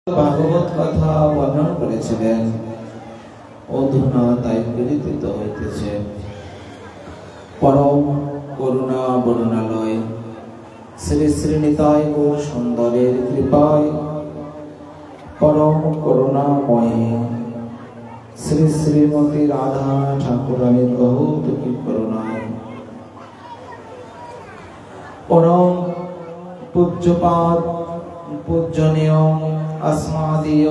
ভাগবত কথা বর্ণন করেছিলেন, অধুনা তাই বিদিত হইতেছে। পরম করুণা বরুণালয় শ্রী শ্রী নিতাই গৌর সুন্দরের কৃপায়, পরম করুণাময় শ্রী শ্রীমতী রাধা ঠাকুরানীর বহুত কি করুণায়, পরম পূজ্যপাদ পূজনীয় अस्मादीय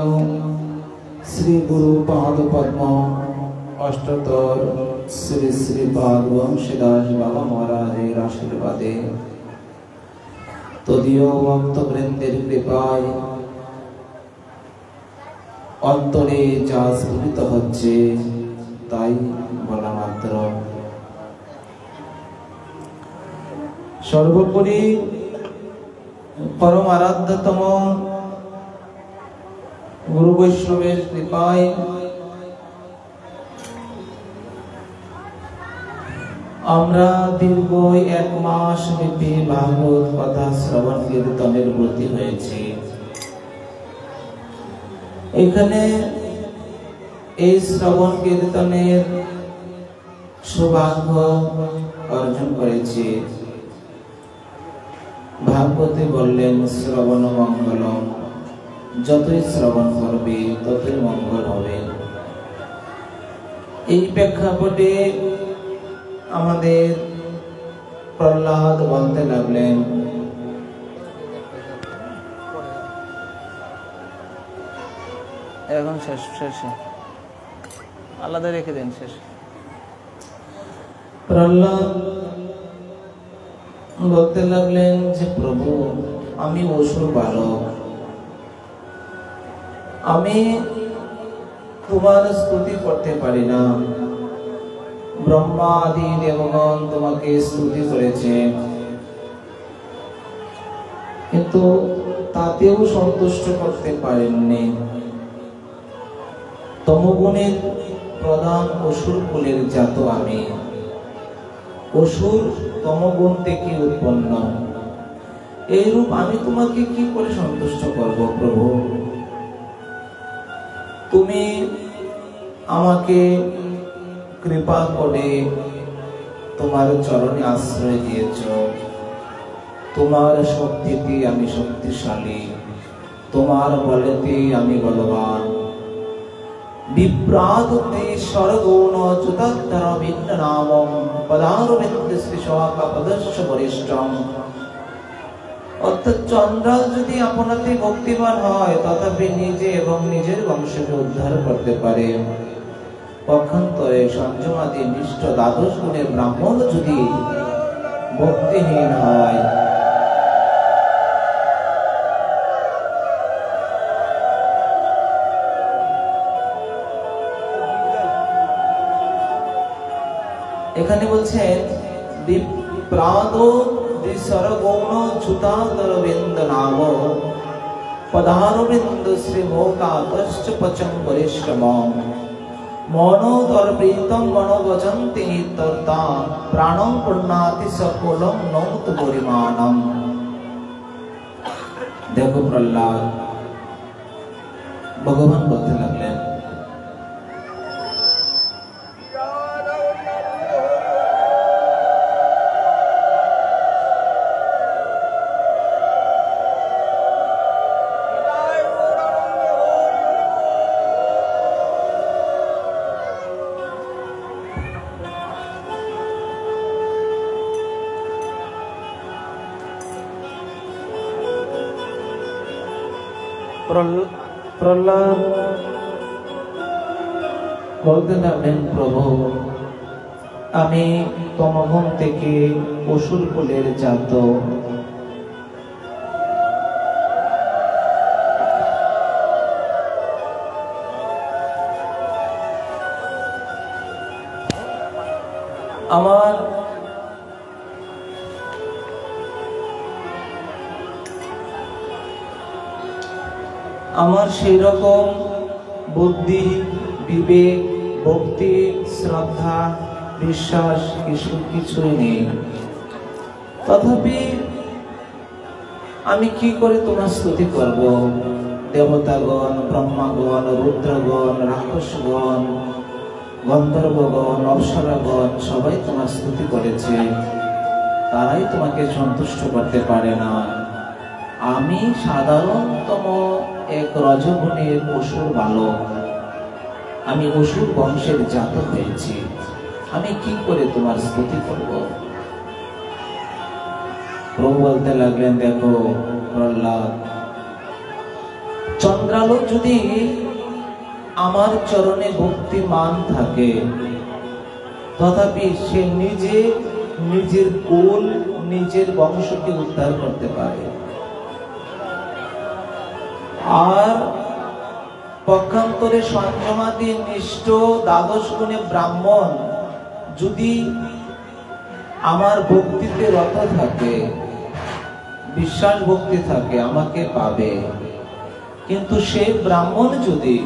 श्री गुरु पाद पद्म अष्टोत्तर श्री श्री पाद वंशीदास बाबा महाराजेर आशीर्वादे तदीय भक्त वृंदेर कृपाय अंतरे जा स्फुरित हच्छे ताई बला मात्र। सर्वोपरि परम आराध्यतम गुरु वैष्णवेर कृपाय आमरा दीर्घ एक मास व्यापी भागवत कथा श्रवण कीर्तनेर ब्रती हयेछि। एखाने এই শ্রবণ কীর্তনের সৌভাগ্য অর্জন করেছি। ভাগবতে বললেন শ্রবণ মঙ্গলম, যতই শ্রবণ করবে ততই মঙ্গল হবে। এই প্রেক্ষাপটে আমাদের প্রহ্লাদ বলতে লাগলেন, এখন শেষে আলাদা রেখে দেন শেষ। প্রহ্লাদ বলতে লাগলেন যে প্রভু, আমি অসুর বালক, আমি তোমার স্তুতি করতে পারি না। ব্রহ্মা আদি দেবগণ তোমাকে স্তুতি করেছে, কিন্তু তাতেও সন্তুষ্ট করতে পারেননি। তমগুণের প্রধান অসুর কুলের জাত আমি। অসুর তমগুণ থেকে উৎপন্ন। এইরূপ আমি তোমাকে কি করে সন্তুষ্ট করব প্রভু? তুমি আমাকে কৃপা করে তোমার চরণে আশ্রয় দিয়েছ। তোমার শক্তিতে আমি শক্তিশালী, তোমার বলেতে আমি বলবান। বিপ্রাদতে স্বরগৌণ চ্যুতাত্তর ভিন্ন নামম পদারবিন্দ শ্রী সহাকা পদস্য বরিষ্ঠম। অর্থাৎ চন্দ্রাল যদি আপনাতে ভক্তিবান হয়, তথাপি নিজে এবং নিজের বংশকে উদ্ধার করতে পারে। পক্ষান্তরে সংযমাদি নিষ্ঠ দ্বাদশ গুণের ব্রাহ্মণ যদি ভক্তিহীন হয়, এখানে বলছেন বিপ্রাদ সরগৌণ চ্যুতাদরবিন্দ নাম পদারবিন্দ শ্রী মোকাদশ্চ পচং বরিষ্ঠমম মনোদর্বৃতম মনোবজন্তি তর্তা প্রাণং পূর্ণাতি সকলম নমত পরিমাণম। দেখো প্রহ্লাদ, ভগবান বলতে লাগলেন, প্রহ্লাদ বলতে লাগলেন, প্রভু আমি তমগুণ থেকে অসুর কুলের জাত। আমার সেই রকম বুদ্ধি, বিবেক, ভক্তি, শ্রদ্ধা, বিশ্বাস কিছুই নেই। তথাপি আমি কি করে তোমার স্তুতি করব? দেবতাগণ, ব্রহ্মাগণ, রুদ্রগণ, রাক্ষসগণ, গন্ধর্বগণ, অপ্সরাগণ সবাই তোমার স্তুতি করেছে, তারাই তোমাকে সন্তুষ্ট করতে পারে না। আমি সাধারণতম এক রজগুণের অসুর বালক, আমি অসুর বংশের জাতক হয়েছি, আমি কি করে তোমার স্তুতি করব? প্রভু বলতে লাগলেন, দেখো প্রহ্লাদ, চন্দ্রালো যদি আমার চরণে ভক্তিমান থাকে, তথাপি সে নিজে নিজের কুল, নিজের বংশকে উদ্ধার করতে পারে। আর পক্ষান্তরে সংযমাদি নিষ্ঠ দ্বাদশ গুণে ব্রাহ্মণ যদি আমার ভক্তিতে রত থাকে, বিশ্বাস ভক্তি থাকে, আমাকে পাবে। কিন্তু সেই ব্রাহ্মণ যদি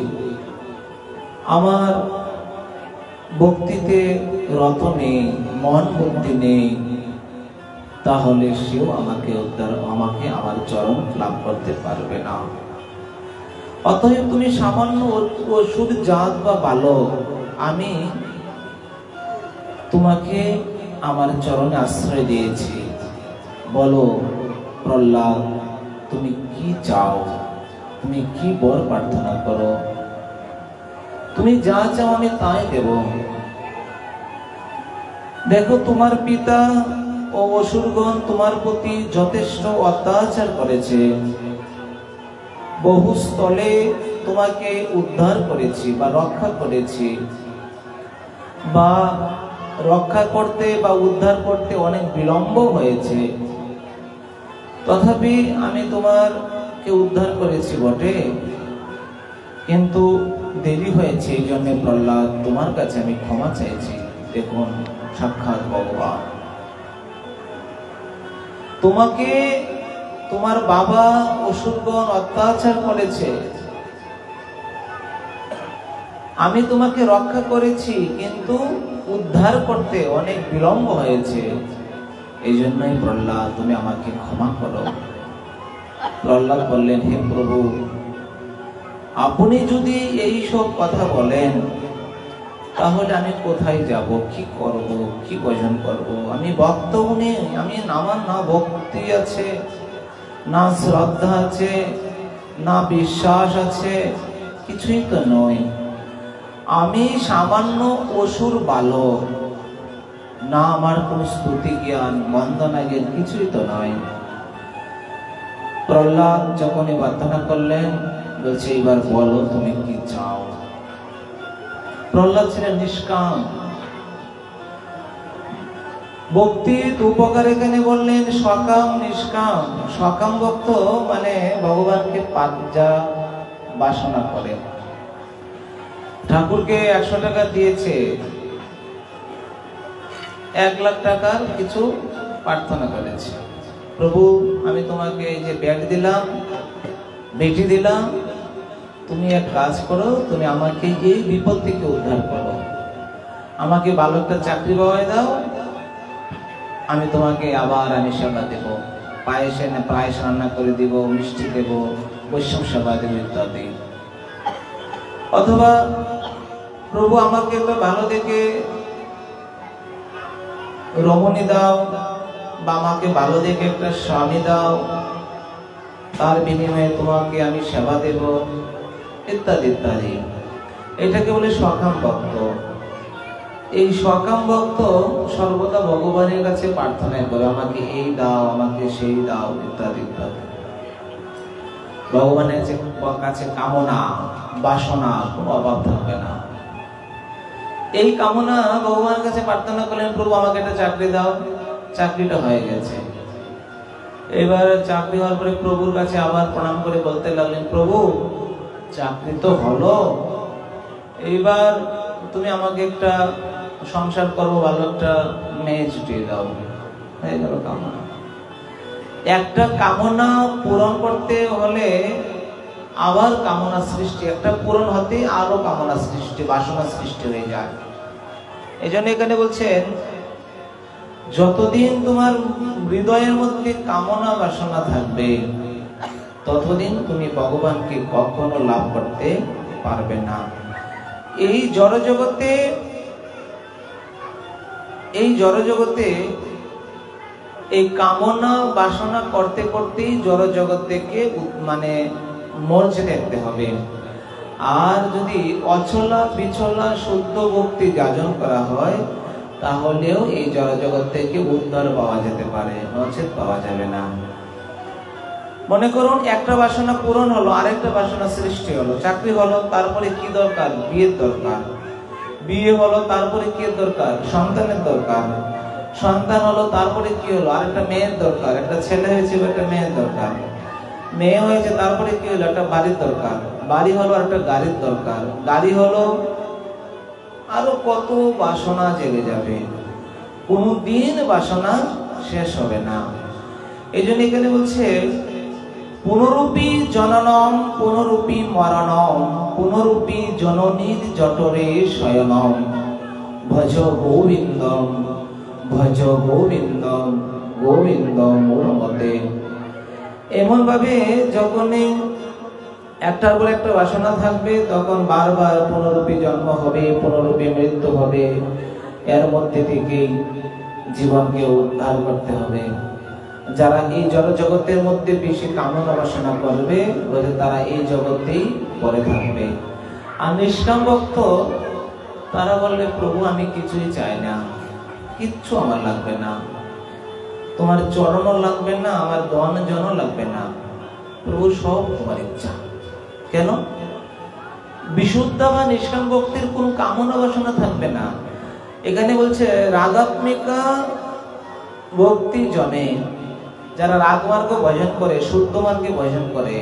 আমার ভক্তিতে রত নেই, মন ভক্তি নেই, তাহলে সেও আমাকে আমার চরণ লাভ করতে পারবে না। অতএব তুমি সামান্য অসুর জাত বা বালক, আমি তোমাকে আমার চরণে আশ্রয় দিয়েছি। বলো প্রহ্লাদ, তুমি কি চাও? তুমি কি বর প্রার্থনা করো? তুমি যা চাও আমি তাই দেব। দেখো, তোমার পিতা ও অসুরগণ তোমার প্রতি যথেষ্ট অত্যাচার করেছে, বহু স্থলে তোমাকে উদ্ধার করেছি বা রক্ষা করেছি, বা রক্ষা করতে বা উদ্ধার করতে অনেক বিলম্ব হয়েছে, তথাপি আমি তোমাকে উদ্ধার করেছি বটে, কিন্তু দেরি হয়েছে। এই জন্য প্রহ্লাদ, তোমার কাছে আমি ক্ষমা চাইছি। দেখুন, সাক্ষাৎ ভগবান। তোমাকে তোমার বাবা অসুরগণ অত্যাচার করেছে, আমি তোমাকে রক্ষা করেছি, কিন্তু উদ্ধার করতে অনেক বিলম্ব হয়েছে। এই জন্যই প্রহ্লাদ, তুমি আমাকে ক্ষমা করো। প্রহ্লাদ বললেন, হে প্রভু, আপনি যদি এই সব কথা বলেন, তাহলে আমি কোথায় যাব, কি করব, কি ভজন করব? আমি ভক্ত নেই, আমার না ভক্তি আছে, না শ্রদ্ধা আছে, না বিশ্বাস আছে, কিছুই তো নয়। আমি সামান্য অসুর বালক, না আমার কোন স্তুতি জ্ঞান, বন্দনা জ্ঞান কিছুই তো নয়। প্রহ্লাদ যখন প্রার্থনা করলেন, বলছে, এবার বলো তুমি কি চাও। প্রহ্লাদ ছিলেন নিষ্কাম। ভক্তির উপকার এখানে বললেন সকাম নিষ্কাম। সকাম ভক্ত মানে ভগবানকে পাজ্জা বাসনা করে। ঠাকুরকে 100 টাকা দিয়েছে, 1 লাখ টাকার কিছু প্রার্থনা করেছে। প্রভু, আমি তোমাকে এই যে ব্যাগ দিলাম, বেটি দিলাম, তুমি এক কাজ করো, তুমি আমাকে এই বিপদ থেকে উদ্ধার করো, আমাকে ভালো একটা চাকরি পাওয়াই দাও, আমি তোমাকে আবার সেবা দেব, পায়েস রান্না করে দিব, মিষ্টি দেব, বৈষ্ণব সেবা দেব ইত্যাদি। অথবা প্রভু, আমাকে একটা ভালো দেখে রমণী দাও, বা আমাকে ভালো দেখে একটা স্বামী দাও, তার বিনিময়ে তোমাকে আমি সেবা দেব, ইত্যাদি ইত্যাদি। এটাকে বলে সকাম ভক্ত। এই সকাম ভক্ত সর্বদা ভগবানের কাছে প্রার্থনা করে, আমাকে এই দাও, আমাকে সেই দাও, ইত্যাদি ইত্যাদি। ভগবানের কাছে কামনা বাসনা কোনো অভাব থাকবে না। এই কামনা ভগবানের কাছে প্রার্থনা করলেন, প্রভু আমাকে একটা চাকরি দাও, চাকরিটা হয়ে গেছে। এবার চাকরি হওয়ার পরে প্রভুর কাছে আবার প্রণাম করে বলতে লাগলেন, প্রভু চাকরি তো হলো, এইবার তুমি আমাকে একটা সংসার করবো, ভালো একটা মেয়ে জুটিয়ে দাও। হয়ে গেল কামনা। একটা কামনা পূরণ করতে হলে আবার কামনা সৃষ্টি, একটা পূরণ হতে আরো কামনা সৃষ্টি, বাসনা সৃষ্টি হয়ে যায়। এই জন্য এখানে বলছেন, যতদিন তোমার হৃদয়ের মধ্যে কামনা বাসনা থাকবে, ততদিন তুমি ভগবানকে কখনো লাভ করতে পারবে না। এই জড়জগতে এই কামনা বাসনা করতে করতেই জড়জগৎ থেকে মানে মরছে দেখতে হবে। আর যদি অচলা বিচলা শুদ্ধ ভক্তি যাজন করা হয় তাহলেও এই জড়জগৎ থেকে উদ্ধার পাওয়া যেতে পারে, নচেৎ পাওয়া যাবে না। মনে করুন একটা বাসনা পূরণ হলো, আরেকটা বাসনা সৃষ্টি হলো। চাকরি হলো, তারপরে কি দরকার? বিয়ের দরকার। বিয়ে হলো, তারপরে কি দরকার? সন্তানের দরকার। সন্তান হলো, তারপরে কি হলো? আরেকটা মেয়ের দরকার। একটা ছেলে হয়েছে, একটা মেয়ের দরকার। মেয়ে হয়েছে, তারপরে কি হলো? একটা বাড়ির দরকার। বাড়ি হলো, একটা গাড়ির দরকার। গাড়ি হলো, আরো কত বাসনা জেগে যাবে, কোনদিন বাসনা শেষ হবে না। এই জন্য এখানে বলছে পুনরূপী জননম পুনরূপী মরণম পুনরূপী জননীর জঠরে শয়নম ভজ গোবিন্দম ভজ গোবিন্দম গোবিন্দম মূঢ়মতে। এমন ভাবে যখনই একটার পর একটা বাসনা থাকবে তখন বারবার পুনরূপী জন্ম হবে, পুনরূপী মৃত্যু হবে। এর মধ্যে থেকেই জীবনকে উদ্ধার করতে হবে। যারা এই জড়জগতের মধ্যে বেশি কামনা বাসনা করবে তারা এই জগতেই পড়ে থাকবে। আর নিষ্কাম ভক্ত তারা বলবে, প্রভু আমি কিছুই চাই না, কিচ্ছু আমার লাগবে না, তোমার চরণও লাগবে না, আমার ধন জনও লাগবে না, প্রভু সব তোমার ইচ্ছা। কেন? বিশুদ্ধ বা নিষ্কাম ভক্তির কোন কামনা বাসনা থাকবে না। এখানে বলছে রাগাত্মিকা ভক্তি জনে, যারা রাগমার্গ ভজন করে, শুদ্ধ মার্গে ভজন করে,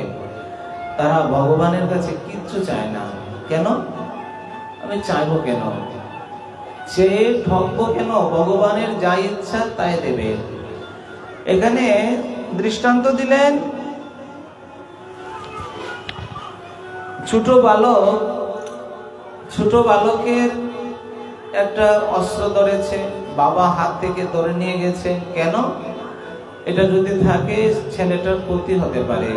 তারা ভগবানের কাছে কিচ্ছু চায় না। কেন? আমি চাইবো কেন? সে ঠকবো কেন? ভগবানের যা ইচ্ছা তাই দেবে। এখানে দৃষ্টান্ত দিলেন, ছোট বালকের একটা অস্ত্র ধরেছে, বাবা হাত থেকে ধরে নিয়ে গেছে। কেন? এটা যদি থাকে ছেলেটার ক্ষতি হতে পারে,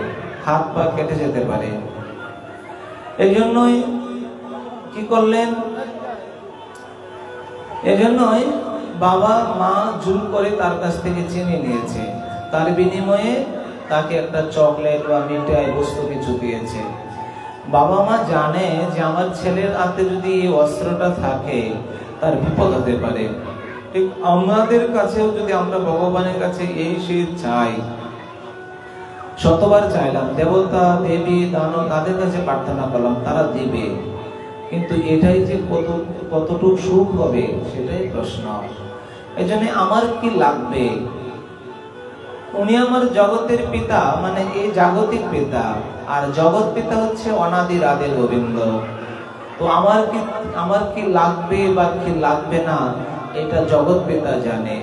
হাত পা কেটে যেতে পারে। এই জন্যই কি করলেন? এজন্যই বাবা মা জোর করে তার কাছ থেকে চিনে নিয়েছে, তার বিনিময়ে তাকে একটা চকলেট বা মিঠাই বস্তু কিছু দিয়েছে। বাবা মা জানে যে আমার ছেলের হাতে যদি এই অস্ত্রটা থাকে তার বিপদ হতে পারে। ঠিক আমাদের কাছেও যদি আমরা ভগবানের কাছে এই সেই চাই, শতবার চাইলাম, দেবতা দেবী দানব তাদের কাছে প্রার্থনা করলাম, তারা দিবে, কিন্তু এটাই যে কতটুকু সুখ হবে সেটাই প্রশ্ন। এই জন্য আমার কি লাগবে? উনি আমার জগতের পিতা, মানে এই জাগতিক পিতা, আর জগৎ পিতা হচ্ছে অনাদির আদি গোবিন্দ। তো আমার কি লাগবে বা কি লাগবে না এটা জগৎ পিতা জানে,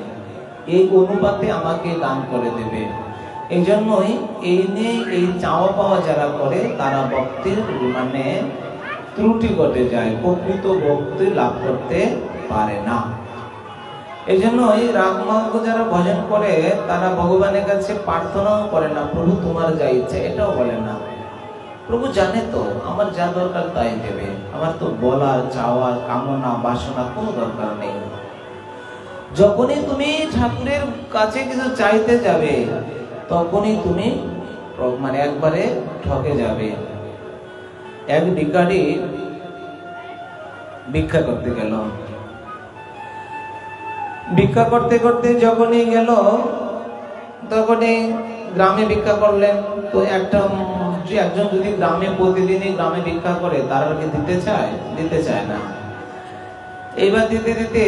এই অনুপাতে আমাকে দান করে দেবে। এই জন্যই এই নিয়ে এই চাওয়া পাওয়া যারা করে তারা ভক্তির মানে ত্রুটি ঘটে যায়, প্রকৃত ভক্তি লাভ করতে পারে না। এই জন্যই রাগমার্গ যারা ভজন করে তারা ভগবানের কাছে প্রার্থনাও করে না, প্রভু তোমার যা ইচ্ছা, এটাও বলে না। প্রভু জানে তো আমার যা দরকার তাই দেবে, আমার তো বলার চাওয়ার কামনা বাসনা কোনো দরকার নেই। যখনই তুমি ঠাকুরের কাছে কিছু চাইতে যাবে তখনই তুমি মানে একবারে ঠকে যাবে। এক ভিখারি ভিক্ষা করতে গেল, ভিক্ষা করতে করতে যখনই গেল তখনই গ্রামে ভিক্ষা করলেন। তো একজন যদি গ্রামে প্রতিদিনই গ্রামে ভিক্ষা করে তারা কি দিতে চায় না। এইবার দিতে দিতে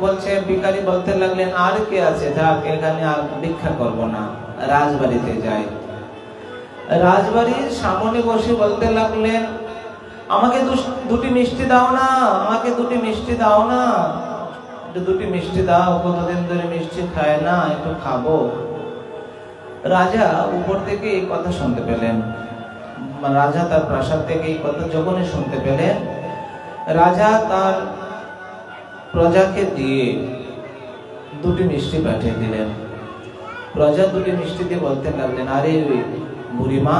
বলছে, ভিখারি বলতে লাগলেন, আর কে আছে, থাক এখানে আর ভিক্ষা করবো না, রাজবাড়িতে যাই। রাজবাড়ির সামনে বসে বলতে লাগলেন, আমাকে দুটি মিষ্টি দাও না, আমাকে দুটি মিষ্টি দাও না, দুটি মিষ্টি দাও, কতদিন ধরে মিষ্টি খায় না, একটু খাবো। রাজা উপর থেকে এই কথা শুনতে পেলেন, রাজা তার প্রাসাদ থেকে এই কথা যখনই শুনতে পেলেন, রাজা তার প্রজাকে দিয়ে দুটি মিষ্টি পাঠিয়ে দিলেন। প্রজা দুটি মিষ্টি দিয়ে বলতে লাগলেন, আরে বুড়িমা,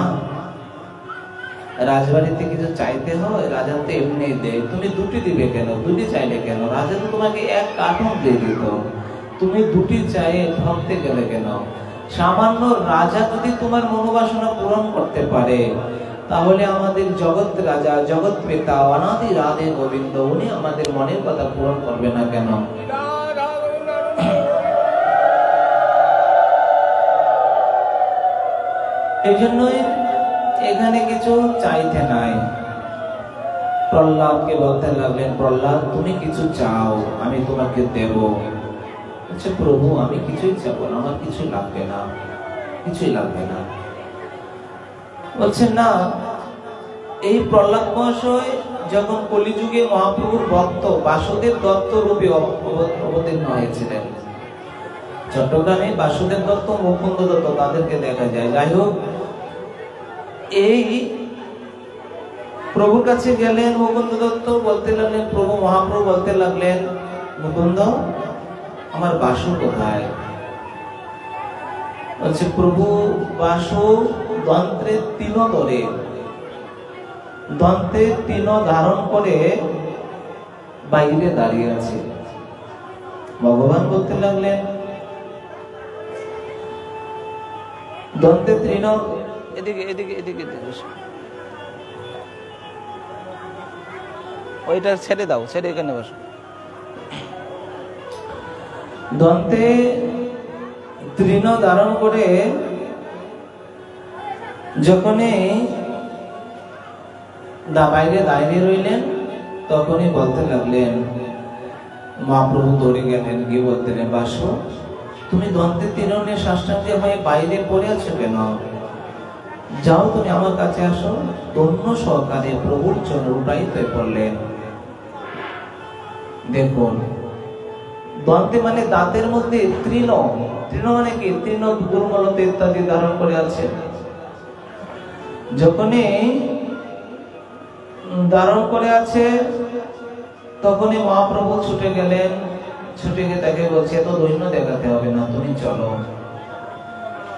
রাজবাড়িতে কিছু চাইতে হয়, রাজা তো এমনি দেয়, তুমি দুটি দিবে কেন? দুটি চাইলে কেন? রাজা তো তোমাকে এক কার্টুন দিয়ে দিত, তুমি দুটি চাইয়ে ঠকতে গেলে কেন? সামান্য রাজা যদি তোমার মনোবাসনা পূরণ করতে পারে, তাহলে আমাদের জগৎ রাজা, জগৎ পিতা, অনাদি রাধে গোবিন্দ, উনি আমাদের মনের কথা পূরণ করবে না কেন? এই জন্যই এখানে কিছু চাইতে নাই। প্রহ্লাদকে বলতে লাগলেন, প্রহ্লাদ তুমি কিছু চাও, আমি তোমাকে দেব। আচ্ছা প্রভু, আমি কিছুই চাবো না, আমার কিছু লাগবে না, কিছুই লাগবে না। বলছেন না, এই প্রহ্লাদ মহাশয় যখন কলিযুগে মহাপ্রভুর ভক্ত বাসুদেব দত্ত রূপে অবতীর্ণ হয়েছিলেন, চট্টগ্রামে বাসুদেব দত্ত, মুকুন্দ দত্ত, তাদেরকে দেখা যায়। যাই হোক, এই প্রভুর কাছে গেলেন মুকুন্দ দত্ত, বলতে লাগলেন, প্রভু মহাপ্রভু বলতে লাগলেন, মুকুন্দ আমার বাসু কোথায়? বলছে, প্রভু বাসু দন্ত্রে তিন ধরে, দন্তে তিন ধারণ করে বাইরে দাঁড়িয়ে আছে। ভগবান বলতে লাগলেন, দন্তে তৃণ, এদিকে এদিকে এদিকে ওইটা ছেড়ে দাও, ছেড়ে এখানে বসো। দন্তে তৃণ ধারণ করে যখনই বাইরে দাঁড়িয়ে রইলেন, তখনই বলতে লাগলেন, মহাপ্রভু দৌড়ে গেলেন, গিয়ে বলতে লাগলেন, বাসু তুমি দন্তে তৃণে সাষ্টাঙ্গে হয়ে বাইরে পড়ে আছো কেন? যাও, তুমি আমার কাছে আসো। ধন্য সহকারে প্রভুর জন্য উপায়িত হয়ে পড়লেন। দেখুন, দন্তে মানে দাঁতের মধ্যে, তৃণ, তৃণ মানে কি? তৃণ দুর্মলতা ইত্যাদি ধারণ করে আছে। যখনই ধারণ করে আছে, তখনই মহাপ্রভু ছুটে গেলেন। ছুটে গিয়ে তাকে বলছে, এত দৈন্য দেখাতে হবে না, তুমি চলো।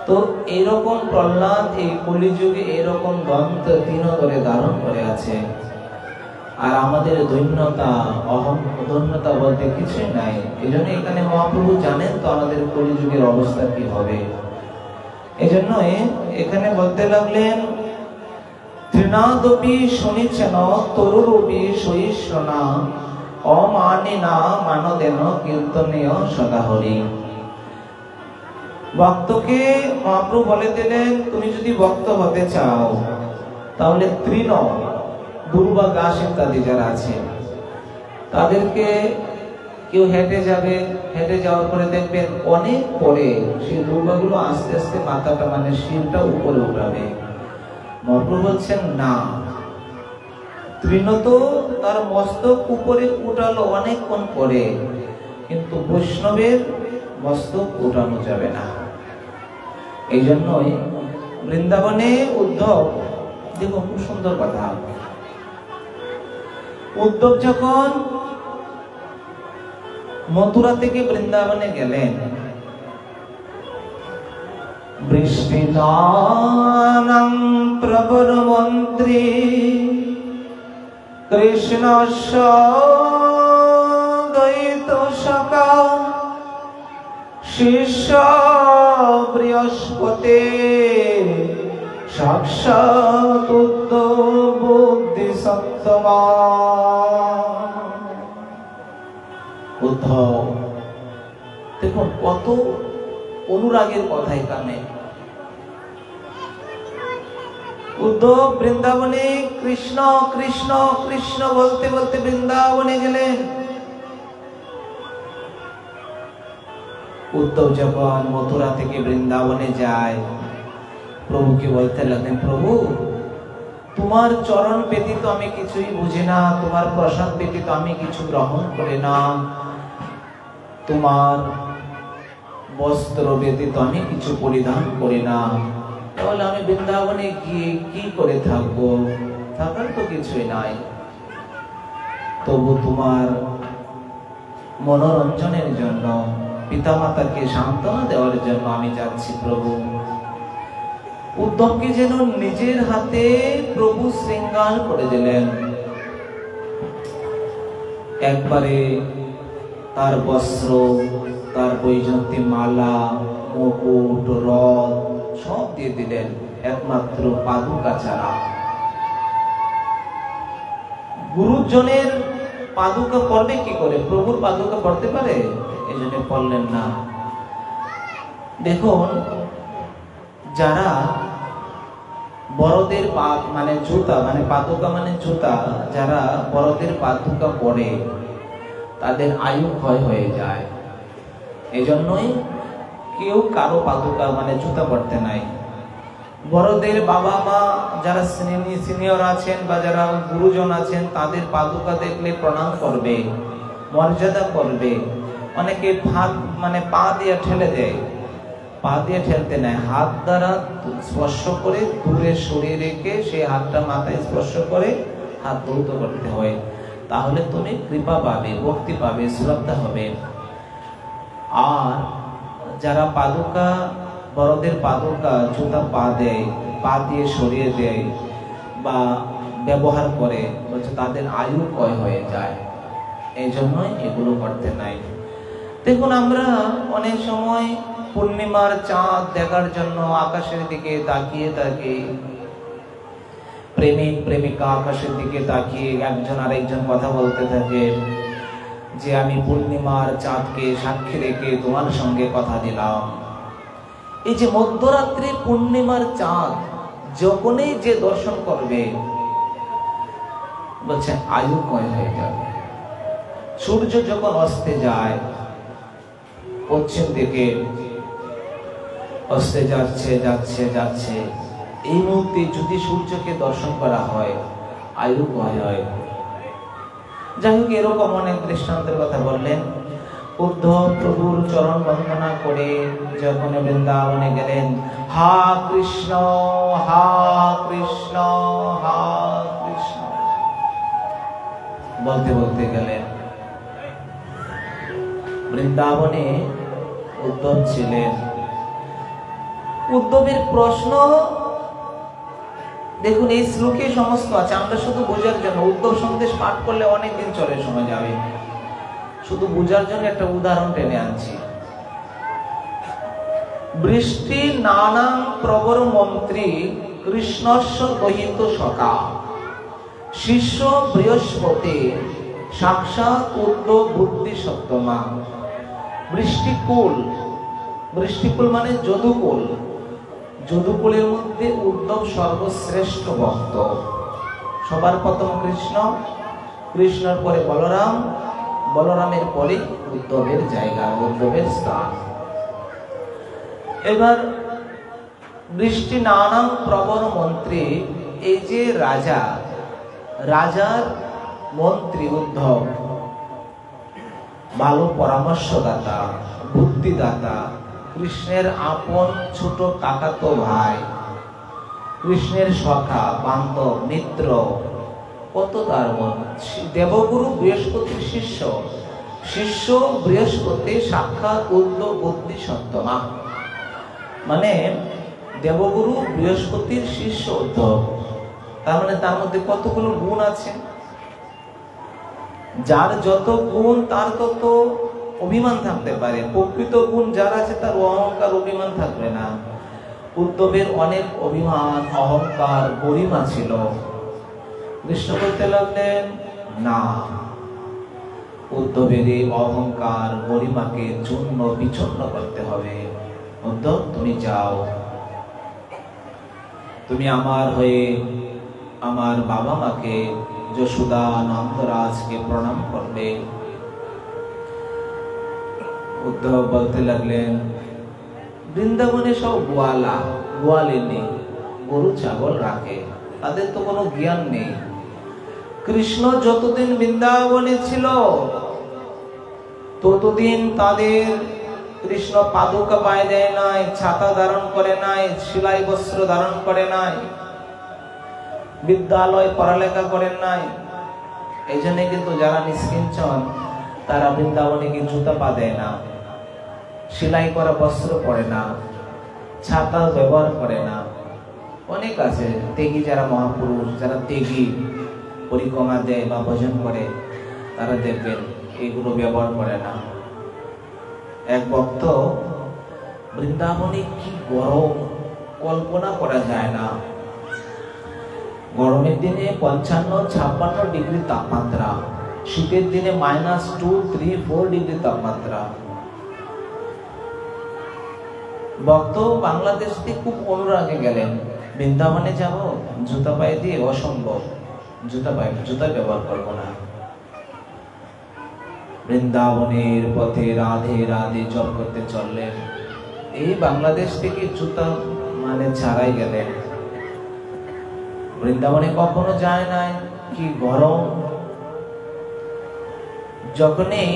তো এইরকম প্রহ্লাদ এই কলিযুগে এরকম দন্ত তৃণ ধরে ধারণ করে আছে। আর আমাদের দৈন্যতা, অহংতা বলতে কিছুই নাই। এই জন্য এখানে মহাপ্রভু জানেন তো আমাদের কলিযুগের অবস্থা কি হবে। এই জন্যই এখানে বলতে লাগলেন, তৃণাদপি শুনিছেন তরুরূপী সহিষ্ণুনা অমানিনা মানদেন কীর্তনীয় সদা হরি। ভক্তকে মহাপ্রভু বলে দিলেন, তুমি যদি ভক্ত হতে চাও, তাহলে তৃণ, দুর্বা ঘাস ইত্যাদি যারা আছে, তাদেরকে কেউ হেঁটে যাবে, হেঁটে যাওয়ার পরে দেখবেন অনেক পরে সেই দুর্বাগুলো আস্তে আস্তে মাথাটা মানে শিরটা উপরে উঠাবে। মহাপ্রভু বলছেন, না, তৃণ তো তার মস্তক উপরে উঠালো অনেকক্ষণ পরে, কিন্তু বৈষ্ণবের মস্তক উঠানো যাবে না। এই জন্যই বৃন্দাবনে উদ্ধব, দেখুন খুব সুন্দর কথা, উদ্ধব যখন মথুরা থেকে বৃন্দাবনে গেলেন, বৃষ্টিদানং প্রবর মন্ত্রী কৃষ্ণস্য দ্বৈত সখা শিষ্য বৃহস্পতি সাক্ষাৎ উদ্ধব বুদ্ধি সত্তমা। উদ্ধব, দেখুন কত অনুরাগের কথা এখানে। উদ্ধব বৃন্দাবনে কৃষ্ণ কৃষ্ণ কৃষ্ণ বলতে বলতে বৃন্দাবনে গেলেন। উদ্ধব যখন মথুরা থেকে বৃন্দাবনে যায়, প্রভুকে বলতে লাগলেন, প্রভু তোমার চরণ ব্যতীত আমি কিছুই বুঝি না, তোমার প্রসাদ ব্যতীত আমি কিছু গ্রহণ করি না, তোমার বস্ত্র ব্যতীত আমি কিছু পরিধান করি না, তাহলে আমি বৃন্দাবনে গিয়ে কি করে থাকবো? থাকার তো কিছুই নাই। তবু তোমার মনোরঞ্জনের জন্য, পিতামাতাকে সান্ত্বনা দেওয়ার জন্য আমি যাচ্ছি প্রভু। উদ্ধবকে যেন নিজের হাতে প্রভু শৃঙ্গার করে দিলেন। একবারে তার বস্ত্র, তার বৈজন্তী মালা, মুকুট, রথ সব দিয়ে দিলেন, একমাত্র পাদুকা ছাড়া। গুরুজনের পাদুকা পড়বে কি করে? প্রভুর পাদুকা পড়তে পারে? এই জন্য পড়লেন না। দেখুন, যারা বড়দের মানে জুতা, মানে পাদুকা মানে জুতা, যারা বড়দের পাদুকা পরে তাদের আয়ু ক্ষয় হয়ে যায়। এই জন্যই কেউ কারো পাদুকা মানে জুতা পড়তে নাই। বড়দের বাবা মা যারা সিনিয়র আছেন বা যারা গুরুজন আছেন, তাদের পাদুকা দেখলে প্রণাম করবে, মর্যাদা করবে। অনেকে হাত মানে পা দিয়ে ঠেলে দেয়, পা দিয়ে ঠেলতে নেয়, হাত দ্বারা স্পর্শ করে দূরে সরিয়ে রেখে সেই হাতটা মাথায় স্পর্শ করে হাত ধৌত করতে হয়। তাহলে তুমি কৃপা পাবে, ভক্তি পাবে, শ্রদ্ধা হবে। আর যারা পাদুকা, বড়দের পাদুকা জুতা পা দেয়, পা দিয়ে সরিয়ে দেয় বা ব্যবহার করে, বলছে তাদের আয়ু ক্ষয় হয়ে যায়। এই জন্যই এগুলো করতে নাই। দেখুন, আমরা অনেক সময় পূর্ণিমার চাঁদ দেখার জন্য আকাশের দিকে তাকিয়ে থাকি। প্রেমিক প্রেমিকা আকাশের দিকে তাকিয়ে একজন আরেকজন কথা বলতে থাকে যে আমি পূর্ণিমার চাঁদকে সাক্ষী রেখে তোমার সঙ্গে কথা দিলাম। এই যে মধ্যরাত্রি পূর্ণিমার চাঁদ যখনই যে দর্শন করবে, বলছে আয়ু ক্ষয় হয়ে যাবে। সূর্য যখন অস্তে যায়, পশ্চিম দিকে অস্তে যাচ্ছে যাচ্ছে যাচ্ছে, এই মুহূর্তে যদি সূর্যকে দর্শন করা হয়, আয়ু ক্ষয় হয়। যাই হোক, এরকম অনেক দৃষ্টান্তের কথা বললেন। উদ্ধব প্রভুর চরণ বন্দনা করে যখন বৃন্দাবনে গেলেন, হা কৃষ্ণ হা কৃষ্ণ হা কৃষ্ণ বলতে বলতে গেলেন। বৃন্দাবনে উদ্ধব ছিলেন। উদ্ধবের প্রশ্ন দেখুন, এই শ্লোকে সমস্ত আছে, আমরা শুধু বোঝার জন্য। উদ্ধব সন্দেশ পাঠ করলে অনেকদিন চলে, সময় যাবে। শুধু বোঝার জন্য একটা উদাহরণ টেনে আনছি। বৃষ্টি নানাং প্রবর মন্ত্রী কৃষ্ণস্য দহিত সখা শিষ্য বৃহস্পতি সাক্ষাৎ উদ্ধব বুদ্ধি সপ্তমা। বৃষ্টিকুল, বৃষ্টিকুল মানে যদুকুল। যদুকুলের মধ্যে উদ্ধব সর্বশ্রেষ্ঠ ভক্ত। সবার প্রথম কৃষ্ণ, কৃষ্ণের পরে বলরাম, বলরামের পরে উদ্ধবের জায়গা, উদ্ধবের স্থান। এবার বৃষ্টি নানাং প্রবর মন্ত্রী, এই যে রাজা, রাজার মন্ত্রী উদ্ধব, ভালো পরামর্শদাতা, বুদ্ধিদাতা, কৃষ্ণের আপন ছোট কাকাতো ভাই, কৃষ্ণের সখা, বান্ধব, মিত্র, কত তার মন। দেবগুরু বৃহস্পতির শিষ্য, শিষ্য বৃহস্পতি সাক্ষাৎ উদ্ধব বুদ্ধি সপ্তমা। মানে দেবগুরু বৃহস্পতির শিষ্য উদ্ধব। তার মানে তার মধ্যে কতগুলো গুণ আছে। যার যত গুণ তার তত অভিমান থাকতে পারে। প্রকৃত গুণ যার আছে তার অহংকার অভিমান থাকবে না। উদ্ধবের অনেক অভিমান, অহংকার, গরিমা ছিল। কৃষ্ণ বলতে লাগলেন, না, উদ্ধবের এই অহংকার গরিমাকে চূর্ণ বিচূর্ণ করতে হবে। উদ্ধব, তুমি যাও, তুমি আমার হয়ে আমার বাবা মাকে, যশোদা, নন্দরাজকে প্রণাম করবে। উদ্ধব বলতে লাগলেন, বৃন্দাবনে সব গোয়ালা, গোয়ালিনী, গরু ছাগল রাখে, তাদের তো কোনো জ্ঞান নেই। কৃষ্ণ যতদিন বৃন্দাবনে ছিল ততদিন তাদের কৃষ্ণ পাদুকা পায়ে দেয় নাই, ছাতা ধারণ করে নাই, সেলাই বস্ত্র ধারণ করে নাই, বিদ্যালয় পড়ালেখা করেন নাই। এই জন্য কিন্তু যারা নিষ্কিঞ্চন তারা বৃন্দাবনে গিয়ে জুতা পা দেয় না, সেলাই করা বস্ত্র পরে না, ছাতা ব্যবহার করে না। অনেক আছে ত্যাগী যারা মহাপুরুষ, যারা ত্যাগী পরিক্রমা দেয় বা ভজন করে, তারা দেখবেন এগুলো ব্যবহার করে না। এক ভক্ত বৃন্দাবনে কি গরম কল্পনা করা যায় না। গরমের দিনে 55-56 ডিগ্রি তাপমাত্রা, শীতের দিনে -2, 3, 4 ডিগ্রি তাপমাত্রা। ভক্ত বাংলাদেশ থেকে খুব অনুরাগে গেলেন, বৃন্দাবনে যাব, জুতা পায়ে দিয়ে অসম্ভব, জুতা ব্যবহার করবো না। বৃন্দাবনের পথে রাধে রাধে জপ করতে চললেন। এই বাংলাদেশ থেকে জুতা ছাড়াই গেলেন। বৃন্দাবনে কখনো যায় নাই, কি গরম। যখনই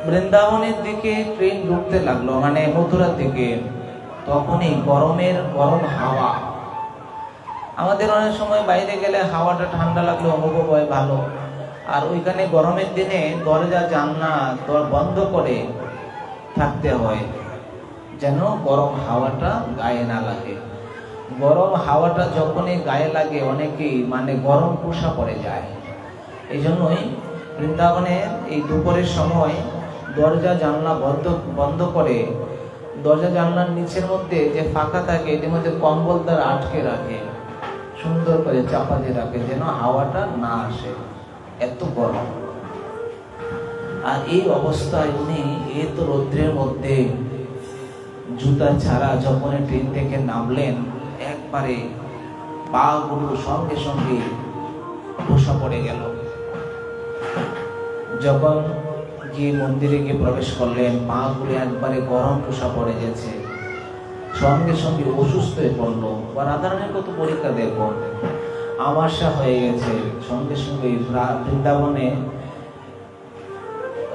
বৃন্দাবনের দিকে ট্রেন ঢুকতে লাগলো, মথুরার দিকে, তখনই গরম হাওয়া। আমাদের অনেক সময় বাইরে গেলে হাওয়াটা ঠান্ডা লাগলে অনুভব হয় ভালো, আর ওইখানে গরমের দিনে দরজা জানলা বন্ধ করে থাকতে হয় যেন গরম হাওয়াটা গায়ে না লাগে। গরম হাওয়াটা যখনই গায়ে লাগে অনেকেই গরম কুশা পড়ে যায়। এই জন্যই বৃন্দাবনের এই দুপুরের সময় দরজা জানলা বন্ধ করে, দরজা জানলার নিচের মধ্যে যে ফাঁকা থাকে এর মধ্যে কম্বল দ্বারা আটকে রাখে, সুন্দর করে চাপা দিয়ে রাখে যেন হাওয়াটা না আসে, এত গরম। আর এই অবস্থায় উনি এত রৌদ্রের মধ্যে জুতা ছাড়া যখন ট্রেন থেকে নামলেন, একবারে পা গুলো সঙ্গে সঙ্গে ধসা পড়ে গেল। যখন গিয়ে মন্দিরে গিয়ে প্রবেশ করলেন, পা গুলো একবারে গরম ধসা পড়ে গেছে, সঙ্গে সঙ্গে অসুস্থ হয়ে পড়লো। বা রাধারানীর কত পরীক্ষা দেখো, আমাশা হয়ে গেছে। সঙ্গে সঙ্গে বৃন্দাবনে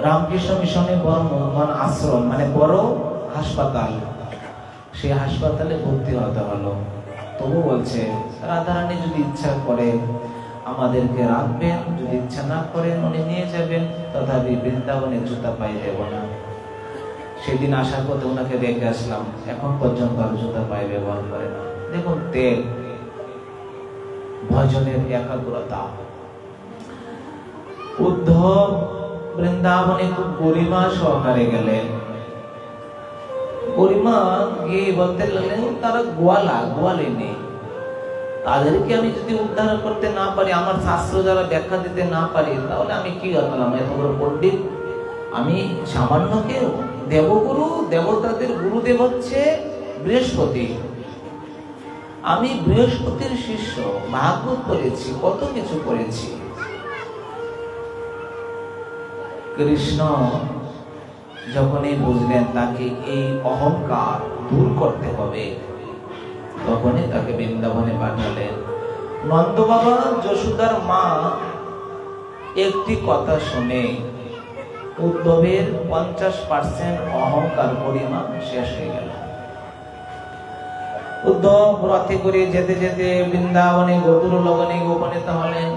রামকৃষ্ণ মিশনে বড় আশ্রম, বড় হাসপাতাল, সেই হাসপাতালে ভর্তি হতে হলো। তবু বলছে রাধারানী যদি ইচ্ছা করে আমাদেরকে রাখবেন, যদি ইচ্ছা না করেন উনি নিয়ে যাবেন, তথাপি বৃন্দাবনে জুতা পায়ে দেব না। সেদিন আসার পথে ওনাকে রেখে আসলাম, এখন পর্যন্ত আর জুতা পায়ে ব্যবহার করে না। দেখুন তেল, ভজনের একাগ্রতা। উদ্ধব বৃন্দাবনে খুব গরিমা সহকারে গেলেন। গরিমা গিয়ে বলতে লাগলেন তারা গোয়ালে নেই, তাদেরকে আমি যদি উদ্ধার করতে না পারি, আমার শাস্ত্র যারা ব্যাখ্যা দিতে না পারি, তাহলে আমি কি করলাম? এত বড় পণ্ডিত আমি সামান্য কেউ? দেবগুরু, দেবতাদের গুরুদেব হচ্ছে বৃহস্পতি। আমি বৃহস্পতির শিষ্য, ভাগবত করেছি, কত কিছু করেছি। কৃষ্ণ যখনই বুঝলেন তাকে এই অহংকার দূর করতে হবে, তখনই তাকে বৃন্দাবনে পাঠালেন। নন্দ বাবা যশোদার মা একটি কথা শুনে উদ্ধবের 50% অহংকার পরিমা শেষ হয়ে গেল। উদ্ধব রথে করে যেতে যেতে বৃন্দাবনে গোপুর লগনে উপনীত হলেন।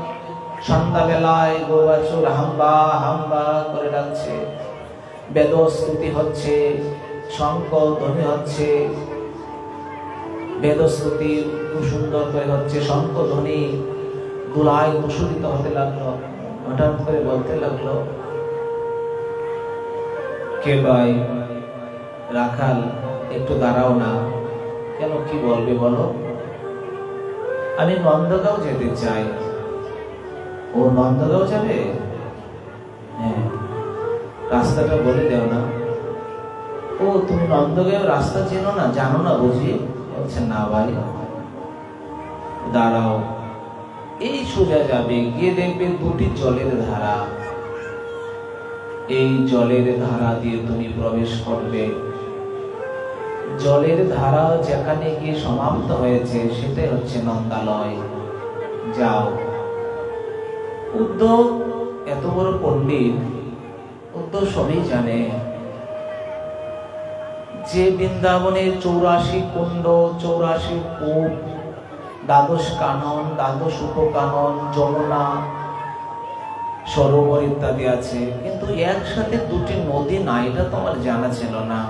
সন্ধ্যাবেলায় গৌবাছুর হাম্বা হাম্বা করে ডাকছে, বেদস্তুতি হচ্ছে, শঙ্খ ধ্বনি হচ্ছে, বেদস্তুতি খুব সুন্দর করে হচ্ছে, শঙ্খ ধ্বনি দুলায় দূষিত হতে লাগলো। হঠাৎ করে বলতে লাগলো, কে ভাই? রাখাল, একটু দাঁড়াও না। কেন, কি বলবে বলো? আমি নন্দগাঁও যেতে চাই। ও নন্দগাঁও যাবে? হ্যাঁ, রাস্তাটা বলে দেও না। ও তুমি নন্দগাঁও রাস্তা চেনো না, জানো না বুঝি? বলছে না ভাই। দাঁড়াও, এই সোজা যাবে, গিয়ে দেখবে দুটি জলের ধারা, এই জলের ধারা দিয়ে তুমি প্রবেশ করবে। জলের ধারা যেখানে গিয়ে সমাপ্ত হয়েছে সেটাই হচ্ছে নন্দালয়, যাও। উদ্ধব এত বড় পণ্ডিত, উদ্ধব সবই জানে যে বৃন্দাবনের 84 কুণ্ড, 84 কূপ, 12 কানন, 12 উপকানন, যমুনা, সরোবর ইত্যাদি আছে, কিন্তু একসাথে দুটি নদী না, এটা তোমার জানা ছিল না।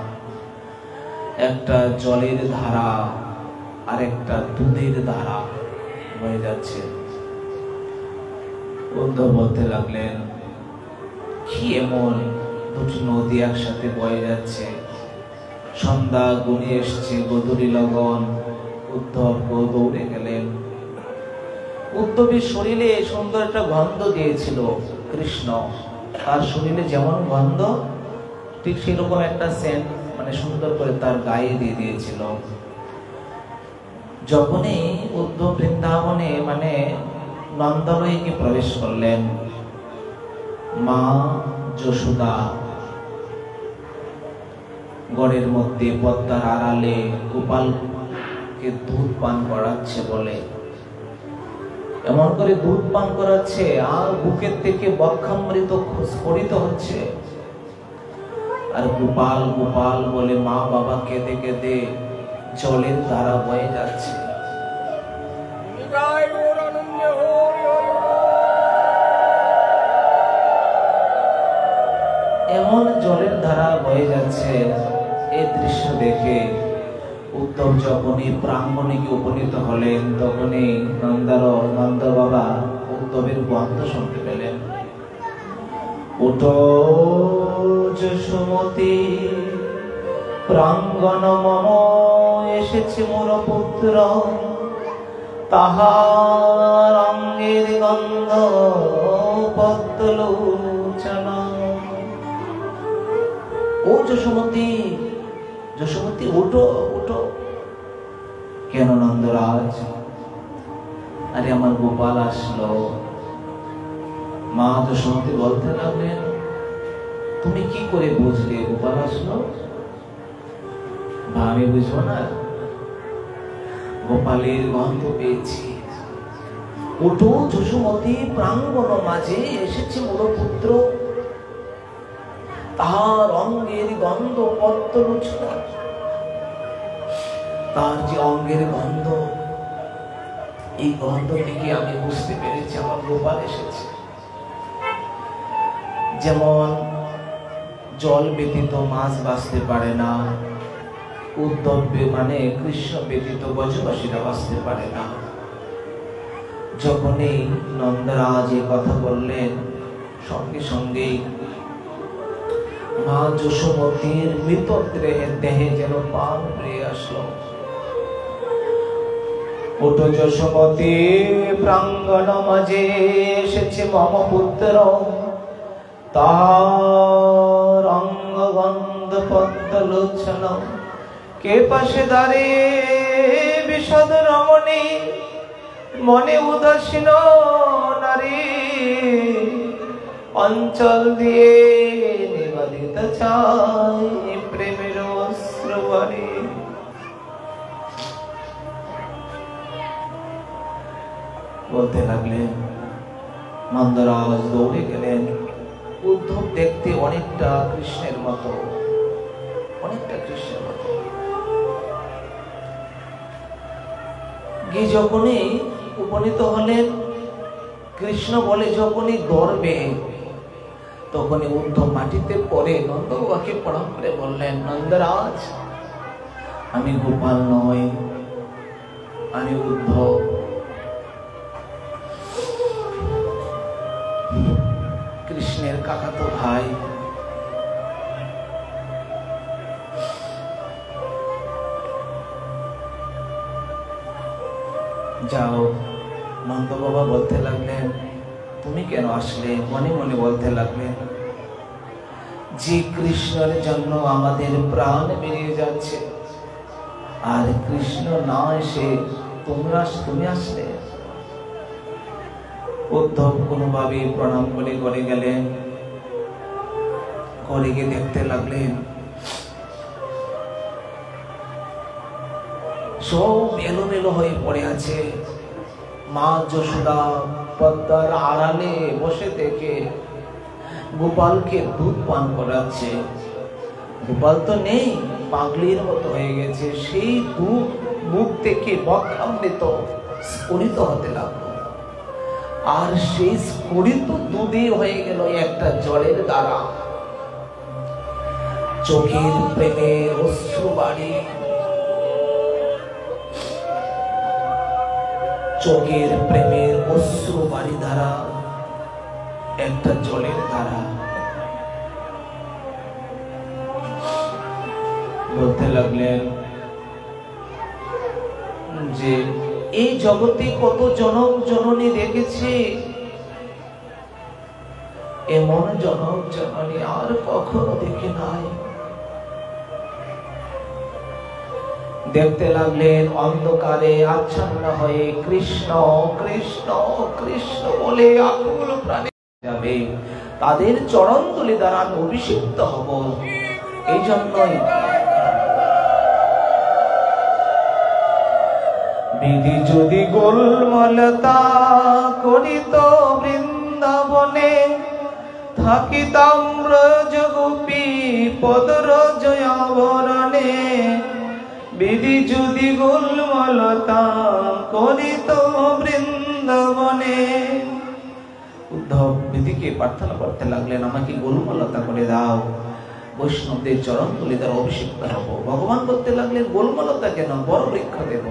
একটা জলের ধারা আর একটা দুধের ধারা বয়ে যাচ্ছে। উদ্ধব বলতে লাগলেন, কি এমন দুটি নদী একসাথে বয়ে যাচ্ছে? সন্ধ্যা গড়িয়ে এসছে, গোধূলি লগন। উদ্ধব দৌড়ে গেলেন। উদ্ধবের শরীরে সুন্দর একটা গন্ধ দিয়েছিল কৃষ্ণ। তার শরীরে যেমন গন্ধ, ঠিক সেরকম একটা সেন্ট মানে সুন্দর করে তার গায়ে দিয়ে দিয়েছিল। যখনই উদ্ধব বৃন্দাবনে মানে নন্দলয়ে প্রবেশ করলেন, মা যশোদা গড়ের মধ্যে পদ্মার আড়ালে গোপালকে দুধ পান করাচ্ছে বলে, এমন করে দুধ পান করাচ্ছে আর বুকের থেকে বক্ষামৃত স্ফুরিত হচ্ছে। আর গোপাল গোপাল বলে মা বাবা কেঁদে কেঁদে জলের ধারা বয়ে যাচ্ছে। এমন জলের ধারা বয়ে যাচ্ছে। এই দৃশ্য দেখে উদ্ধব যখনই প্রাঙ্গণে উপনীত হলেন, তখনই নন্দ বাবা উদ্ধবের গন্ধ শুনতে পেলেন। ওঠো যশোমতি, প্রাঙ্গণ মম এসেছে মোর পুত্র, তাহার অঙ্গের গন্ধ পদ্মলোচনা। ও যশোমতি, যশোমতি ওঠো ওঠো। কেন নন্দরাজ? আরে আমার গোপাল আসলো। মা যশোমতি বলতে লাগলেন, তুমি কি করে বুঝলে গোপাল আসলো? আমি বুঝবো না? গোপালের গন্ধ পেয়েছি। ওঠো যশোমতি, প্রাঙ্গণ মাঝে এসেছে মোর পুত্র, তাহার অঙ্গের গন্ধ পদ্মলোচনা। তার যে অঙ্গের গন্ধ, এই গন্ধ থেকে আমি বুঝতে পেরেছি আমার গোপাল এসেছে। যেমন জল ব্যতীত মাছ বাঁচতে পারে না, উদ্ধব মানে কৃষ্ণ ব্যতীত ব্রজবাসীরা বাঁচতে পারে না। যখনই নন্দরাজ এই কথা বললেন, সঙ্গে সঙ্গেই মা যশোমতির মৃত দেহে যেন প্রাণ ফিরে আসলো। ওঠো যশোমতি, প্রাঙ্গণ মাঝে এসেছে মম পুত্র, তার অঙ্গ গন্ধ পদ্মলোচনা। কে পাশে দাঁড়িয়ে বিষদ রমণী, মনে উদাসীন নারী, অঞ্চল দিয়ে নিবাদিত চাই প্রেমের অশ্রুবাণী। বলতে লাগলেন। নন্দরাজ দৌড়ে গেলেন। উদ্ধব দেখতে অনেকটা কৃষ্ণের মতো, অনেকটা কৃষ্ণের মতো। গিয়ে যখনই উপনীত হলেন, কৃষ্ণ বলে যখনই গর্বে, তখনই উদ্ধব মাটিতে পড়ে নন্দ বাবাকে প্রণাম করে বললেন, নন্দরাজ, আমি গোপাল নই, আমি উদ্ধব। কৃষ্ণের কাকাতো ভাই। যাও। নন্দ বাবা বলতে লাগলেন, তুমি কেন আসলে? মনে মনে বলতে লাগলেন, যে কৃষ্ণের জন্য আমাদের প্রাণ বেরিয়ে যাচ্ছে, আর কৃষ্ণ না এসে তুমি আসলে। উদ্ধব কোনোভাবে প্রণাম করে ঘরে গেলেন। ঘরে গিয়ে দেখতে লাগলেন সব এলোমেলো হয়ে পড়ে আছে। মা যশোদা পদ্মার আড়ালে বসে থেকে গোপালকে দুধ পান করাচ্ছে। গোপাল তো নেই, পাগলির মতো হয়ে গেছে। সেই দুধ মুখ থেকে বক্ষামৃত স্ফুরিত হতে লাগলো, আর সেই স্ফুরিত দুধে হয়ে গেল একটা জলের দ্বারা। চোখের প্রেমের অশ্রু বাড়ি, চোখের প্রেমের অশ্রু বাড়ি ধারা, একটা জলের ধারা। বলতে লাগলেন যে এই জগতে কত জনক জননী দেখেছি, এমন জনক জননী আর কখনো দেখে নাই। দেখতে লাগলেন অন্ধকারে আচ্ছন্ন হয়ে কৃষ্ণ কৃষ্ণ কৃষ্ণ বলে আকুল প্রাণে যাবে, তাদের চরণ তুলি দ্বারা আমি অভিষিক্ত হব। এই জন্যই বিধি যদি গোলমালতা করিত বৃন্দাবনে, থাকিতাম ব্রজগোপী পদরজ আবরণে। বিধি যদি গোলমালতা করিত বৃন্দাবনে। উদ্ধব বিধিকে প্রার্থনা করতে লাগলেন, আমাকে গোলমালতা করে দাও, বৈষ্ণবদের চরণ তুলি দ্বারা অভিষিক্ত হব। ভগবান বলতে লাগলেন, গোলমালতা কেন, বড় বৃক্ষ দেব।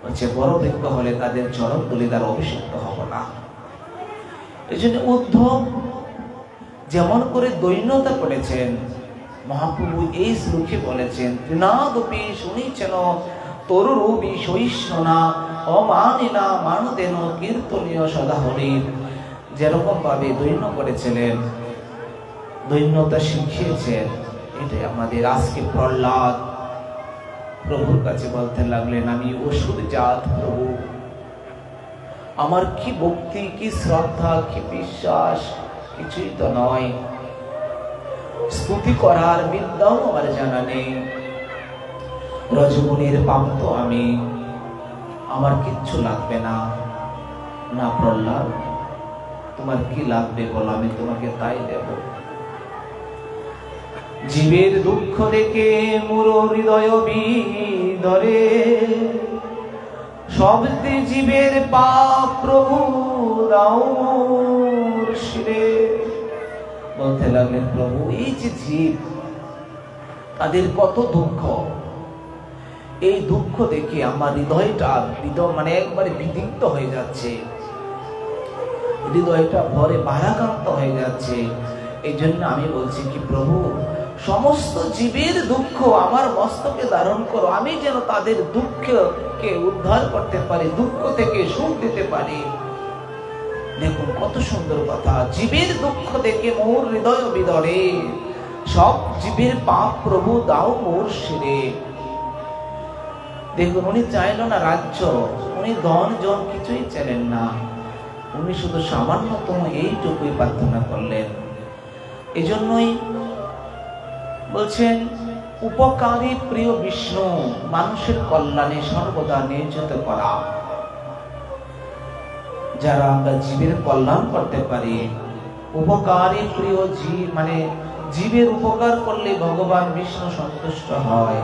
বলছে বড় বৃক্ষ হলে তাদের চরণ তুলি দ্বারা অভিষিক্ত হব না। এই জন্য উদ্ধব যেমন করে দৈন্যতা করেছেন, মহাপ্রভু এই শ্লোকে বলেছেন, তৃণাদপি শুনিছেন তরুরূপী সহিষ্ণুনা অমানিনা মানদেন কীর্তনীয় সদা হরির। যেরকম ভাবে দৈন্য করেছিলেন, দৈন্যতা শিখিয়েছেন, এটাই আমাদের। আজকে প্রহ্লাদ প্রভুর কাছে বলতে লাগলেন, আমি অসুর জাত প্রভু, আমার কি ভক্তি, কি শ্রদ্ধা, কি বিশ্বাস, কিছুই তো নয়। স্তুতি করার বিদ্যাও আমার জানা নেই, রজগুণের পাপ তো আমি, আমার কিচ্ছু লাগবে না। না প্রহ্লাদ, তোমার কি লাগবে বলো, আমি তোমাকে তাই দেব। জীবের দুঃখ দেখে মোর হৃদয় বিধরে, সব জীবের পাপ প্রভু দাও মোর শিরে। বলতে লাগলেন, প্রভু এই যে জীব, তাদের কত দুঃখ, এই দুঃখ দেখে আমার হৃদয়টা মানে একবারে বিদীপ্ত হয়ে যাচ্ছে, হৃদয়টা ভরে ভারাক্রান্ত হয়ে যাচ্ছে। এই জন্য আমি বলছি কি প্রভু, সমস্ত জীবের দুঃখ আমার মস্তকে ধারণ করো, আমি যেন তাদের দুঃখকে উদ্ধার করতে পারি, দুঃখ থেকে সুখ দিতে পারি। দেখুন কত সুন্দর কথা, জীবের দুঃখ দেখে মোর হৃদয় বিদরে, সব জীবের পাপ প্রভু দাও মোর শিরে। দেখুন উনি চাইল না রাজ্য, উনি ধন জন কিছুই চাইলেন না, উনি শুধু সামান্যতম এইটুকুই প্রার্থনা করলেন। এই জন্যই বলছেন, উপকারী প্রিয় বিষ্ণু, মানুষের কল্যাণে সর্বদা নিয়োজিত করা। যারা আমরা জীবের কল্যাণ করতে পারি, উপকারী প্রিয় জীব, মানে জীবের উপকার করলে ভগবান বিষ্ণু সন্তুষ্ট হয়।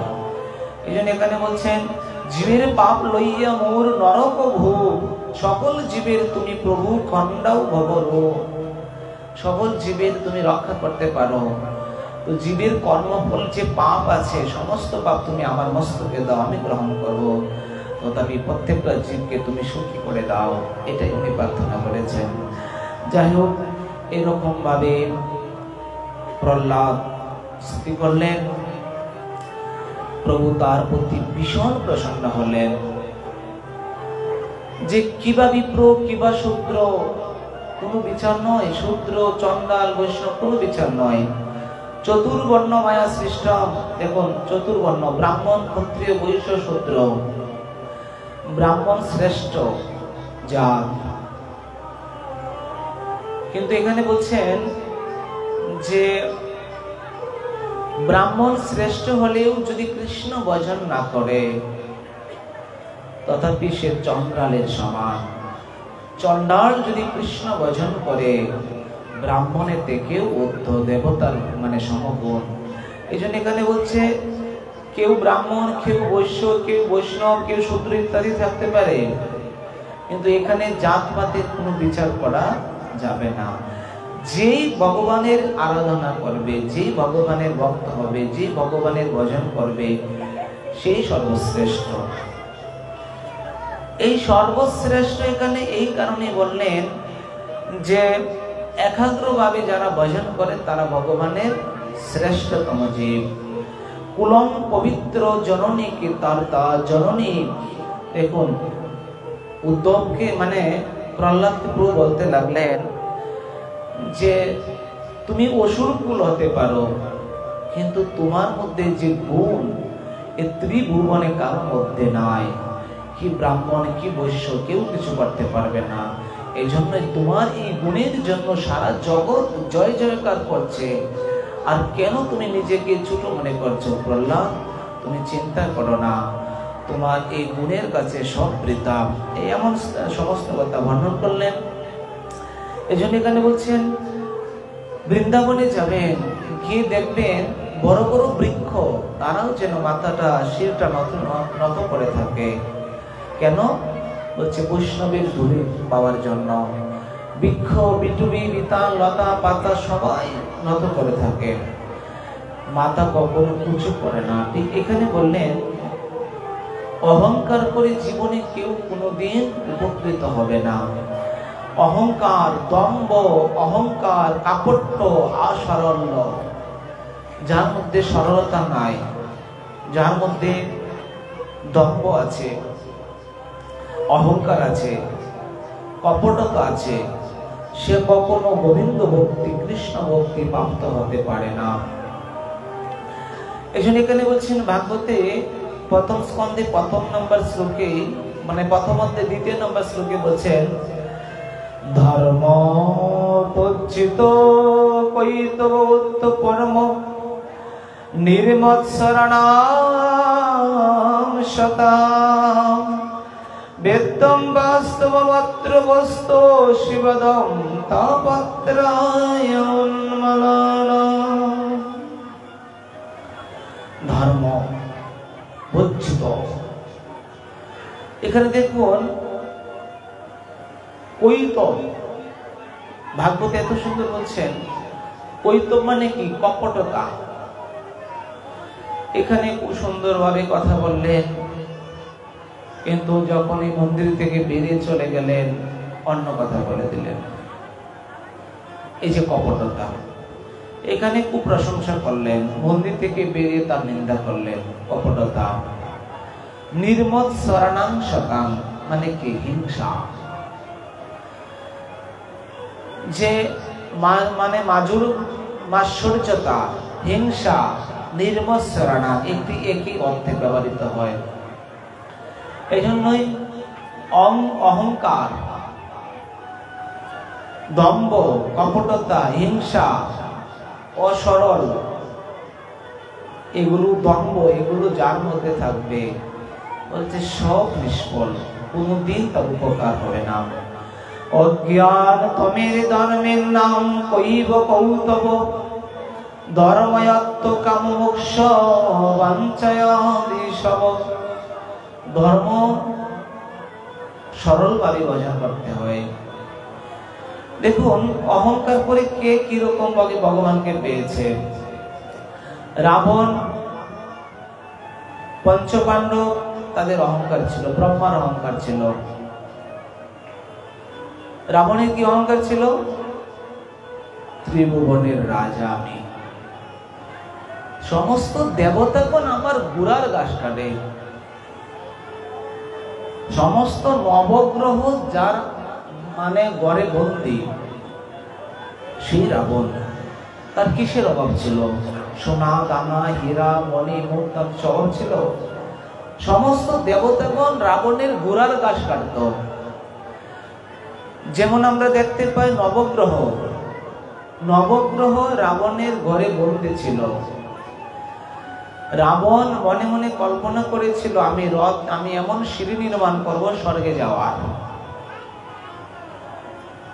এই জন্য এখানে বলছেন, জীবের পাপ লইয়া মোর নরক ভোগ, সকল জীবের তুমি প্রভু খণ্ডাও ভবরোগ। সকল জীবের তুমি রক্ষা করতে পারো, তো জীবের কর্মফল যে পাপ আছে, সমস্ত পাপ তুমি আমার মস্তকে দাও, আমি গ্রহণ করবো। তথাপি প্রত্যেকটা জীবকে তুমি সুখী করে দাও, এটাই উনি প্রার্থনা করেছেন। যাই হোক, এরকম ভাবে প্রহ্লাদ স্তুতি করলেন, প্রভু তার প্রতি ভীষণ প্রসন্ন হলেন। যে কিবা বিপ্র কিবা শূদ্র কোনো বিচার নয়, শূদ্র চণ্ডাল বৈষ্ণব কোনো বিচার নয়, চতুর্বর্ণ মায়া সৃষ্ট। দেখুন চতুর্বর্ণ, ব্রাহ্মণ ক্ষত্রিয় বৈশ্য শূদ্র, ব্রাহ্মণ শ্রেষ্ঠ জাত। কিন্তু এখানে বলছেন যে ব্রাহ্মণ শ্রেষ্ঠ হলেও যদি কৃষ্ণ ভজন না করে, তথাপি সে চণ্ডালের সমান। চণ্ডাল যদি কৃষ্ণ ভজন করে, ব্রাহ্মণের থেকেও ঊর্ধ্ব, দেবতার মানে সমগুণ। এই জন্য এখানে বলছে, কেউ ব্রাহ্মণ, কেউ বৈশ্য, কেউ বৈষ্ণব, কেউ শূদ্র ইত্যাদি থাকতে পারে, কিন্তু এখানে জাতপাতের কোনো বিচার করা যাবে না। যেই ভগবানের আরাধনা করবে, যেই ভগবানের ভক্ত হবে, যে ভগবানের ভজন করবে, সেই সর্বশ্রেষ্ঠ। এই সর্বশ্রেষ্ঠ এখানে এই কারণে বললেন যে একাগ্রভাবে যারা ভজন করে তারা ভগবানের শ্রেষ্ঠতম জীব। কুলম পবিত্র জননী কি তার্তা জননী। দেখুন উদ্ধবকে মানে প্রহ্লাদ প্রভু বলতে লাগলেন যে তুমি অসুর কুল হতে পারো, কিন্তু তোমার মধ্যে যে গুণ এ ত্রিভুবনে কারোর মধ্যে নাই। কি ব্রাহ্মণ কি বৈশ্য কেউ কিছু করতে পারবে না। এই জন্য তোমার এই গুণের জন্য সারা জগৎ জয় জয়কার করছে। আর কেন তুমি নিজেকে ছোট মনে করছো প্রহ্লাদ? তুমি চিন্তা করো না, তোমার এই গুণের কাছে সব বৃথা। এই এমন সমস্ত কথা বর্ণন করলেন। এই জন্য এখানে বলছেন বৃন্দাবনে যাবেন, গিয়ে দেখবেন বড় বড় বৃক্ষ তারাও যেন মাথাটা শিরটা নত করে থাকে। কেন? বলছে বৈষ্ণবের ধূলি পাওয়ার জন্য। বৃক্ষ বিটুবি বিতান লতা পাতা সবাই নত করে থাকে, মাথা কখনো উঁচু করে না। ঠিক এখানে বললেন অহংকার করে জীবনে কেউ কোনোদিন উপকৃত হবে না। অহংকার, দম্ভ, অহংকার, কাপট্য, অসরল, যার মধ্যে সরলতা নাই, যার মধ্যে দম্ভ আছে, অহংকার আছে, কপটতা আছে, সে কখনো গোবিন্দ ভক্তি কৃষ্ণ ভক্তি প্রাপ্ত হতে পারে না। এই জন্য এখানে বলছেন ভাগবতে প্রথম স্কন্ধে প্রথম নম্বর শ্লোকে মানে প্রথম অধ্যায়ে দ্বিতীয় নম্বর শ্লোকে বলছেন ধর্ম পজ্জিত কৈতবোত্ত পরম নির্মৎসরণাম শতাম বেদম বাস্তবমাত্র বস্তু শিবদম তাপত্রায়ন্মলানাম। ধর্ম বজ্জিত, এখানে দেখুন কৈতব, ভাগবত এত সুন্দর বলছেন কৈতব মানে কি? কপটতা। এখানে খুব সুন্দর ভাবে কথা বললেন, কিন্তু যখন এই মন্দির থেকে বেরিয়ে চলে গেলেন অন্য কথা বলে দিলেন। এই যে কপটতা, এখানে খুব প্রশংসা করলেন, মন্দির থেকে বেরিয়ে তার নিন্দা করলেন। কপটতা। নির্মৎ সরণাং শতাং মানে কি? হিংসা। যে মানে মাজুর মাৎসর্যতা, হিংসা, নির্মৎসরণা একটি একই অর্থে ব্যবহৃত হয়। এই জন্যই অহংকার, দম্ভ, কপটতা, হিংসা, অসরল, এগুলো দম্ভ, এগুলো যার মধ্যে থাকবে বলছে সব নিষ্ফল, কোনদিন তার উপকার হবে না। অজ্ঞান তমের ধর্মের নাম কৈব কৌতব ধর্ময়ত্ত কাম মোক্ষ বাঞ্ছায়াদি সব। ধর্ম সরল ভাবে ভজন করতে হয়। দেখুন অহংকার করে কে কিরকম ভাবে ভগবানকে পেয়েছে। রাবণ, পঞ্চপাণ্ডব তাদের অহংকার ছিল, ব্রহ্মার অহংকার ছিল। রাবণের কি অহংকার ছিল? ত্রিভুবনের রাজা আমি, সমস্ত দেবতাগণ আমার গুড়ার গাছ কাটে, সমস্ত নবগ্রহ যার মানে গড়ে বন্দি, সেই রাবণ। তার কিসের অভাব ছিল? সোনা দানা হীরা মণি মুক্তা সব ছিল। সমস্ত দেবতাগণ রাবণের গুড়ার গাছ কাটত। যেমন আমরা দেখতে পাই নবগ্রহ, নবগ্রহ রাবণের ঘরে বন্দি ছিল। রাবণ মনে মনে কল্পনা করেছিল আমি এমন সিঁড়ি নির্মাণ করব স্বর্গে যাওয়ার,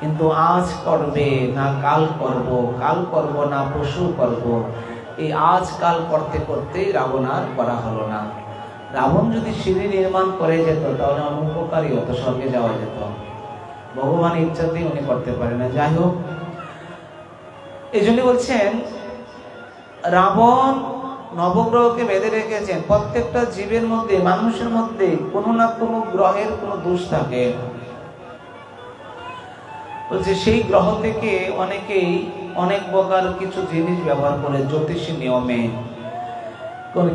কিন্তু আজ করবে না কাল করব, কাল করব না পশু করব, এই আজ কাল করতে করতে রাবণ আর করা হলো না। রাবণ যদি সিঁড়ি নির্মাণ করে যেত তাহলে অনুপকারী হতো, স্বর্গে যাওয়া যেত। ভগবান ইচ্ছাতেই উনি করতে পারে না। যাই হোক, এই জন্য বলছেন রাবণ নবগ্রহকে বেঁধে রেখেছেন। প্রত্যেকটা জীবের মধ্যে, মানুষের মধ্যে কোনো না কোনো গ্রহের কোনো দোষ থাকে। বলছে সেই গ্রহ থেকে অনেকেই অনেক প্রকার কিছু জিনিস ব্যবহার করে জ্যোতিষী নিয়মে,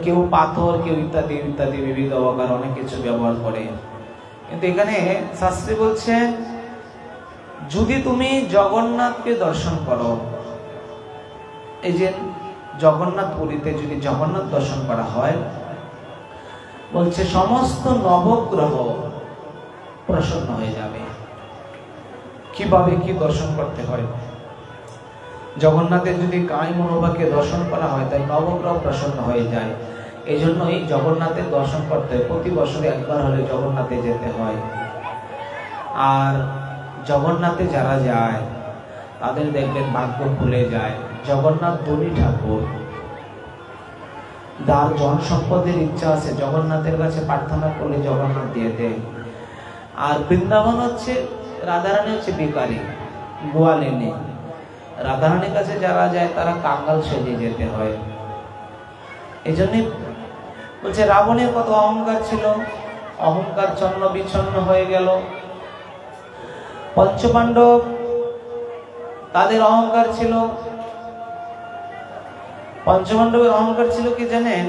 কেউ পাথর, কেউ ইত্যাদি ইত্যাদি বিবিধ প্রকার অনেক কিছু ব্যবহার করে। কিন্তু এখানে শাস্ত্রী বলছেন যদি তুমি জগন্নাথকে দর্শন করো, এই যে জগন্নাথ পুরীতে যদি জগন্নাথ দর্শন করা হয়, বলছে সমস্ত নবগ্রহ প্রসন্ন হয়ে যাবে। কিভাবে কি দর্শন করতে হয়? জগন্নাথের যদি কায় মনোভাকে দর্শন করা হয় তাই নবগ্রহ প্রসন্ন হয়ে যায়। এই জন্যই জগন্নাথের দর্শন করতে প্রতি বছরে একবার হলে জগন্নাথে যেতে হয়। আর জগন্নাথে যারা যায় তাদের দেখবেন ভাগ্য খুলে যায়। জগন্নাথ ধনী ঠাকুর, যার জন সম্পদের ইচ্ছা আছে জগন্নাথের কাছে প্রার্থনা করলে জগন্নাথ দিয়ে দেয়। আর বৃন্দাবন হচ্ছে, রাধারানী হচ্ছে ভিখারি, গোয়ালিনী। রাধারানীর কাছে যারা যায় তারা কাঙ্গাল সেজে যেতে হয়। এই জন্যই বলছে রাবণের কত অহংকার ছিল, অহংকার চন্ন বিচ্ছন্ন হয়ে গেল। পঞ্চপাণ্ডব তাদের অহংকার ছিল, পঞ্চপাণ্ডবের অহংকার ছিল কি জানেন?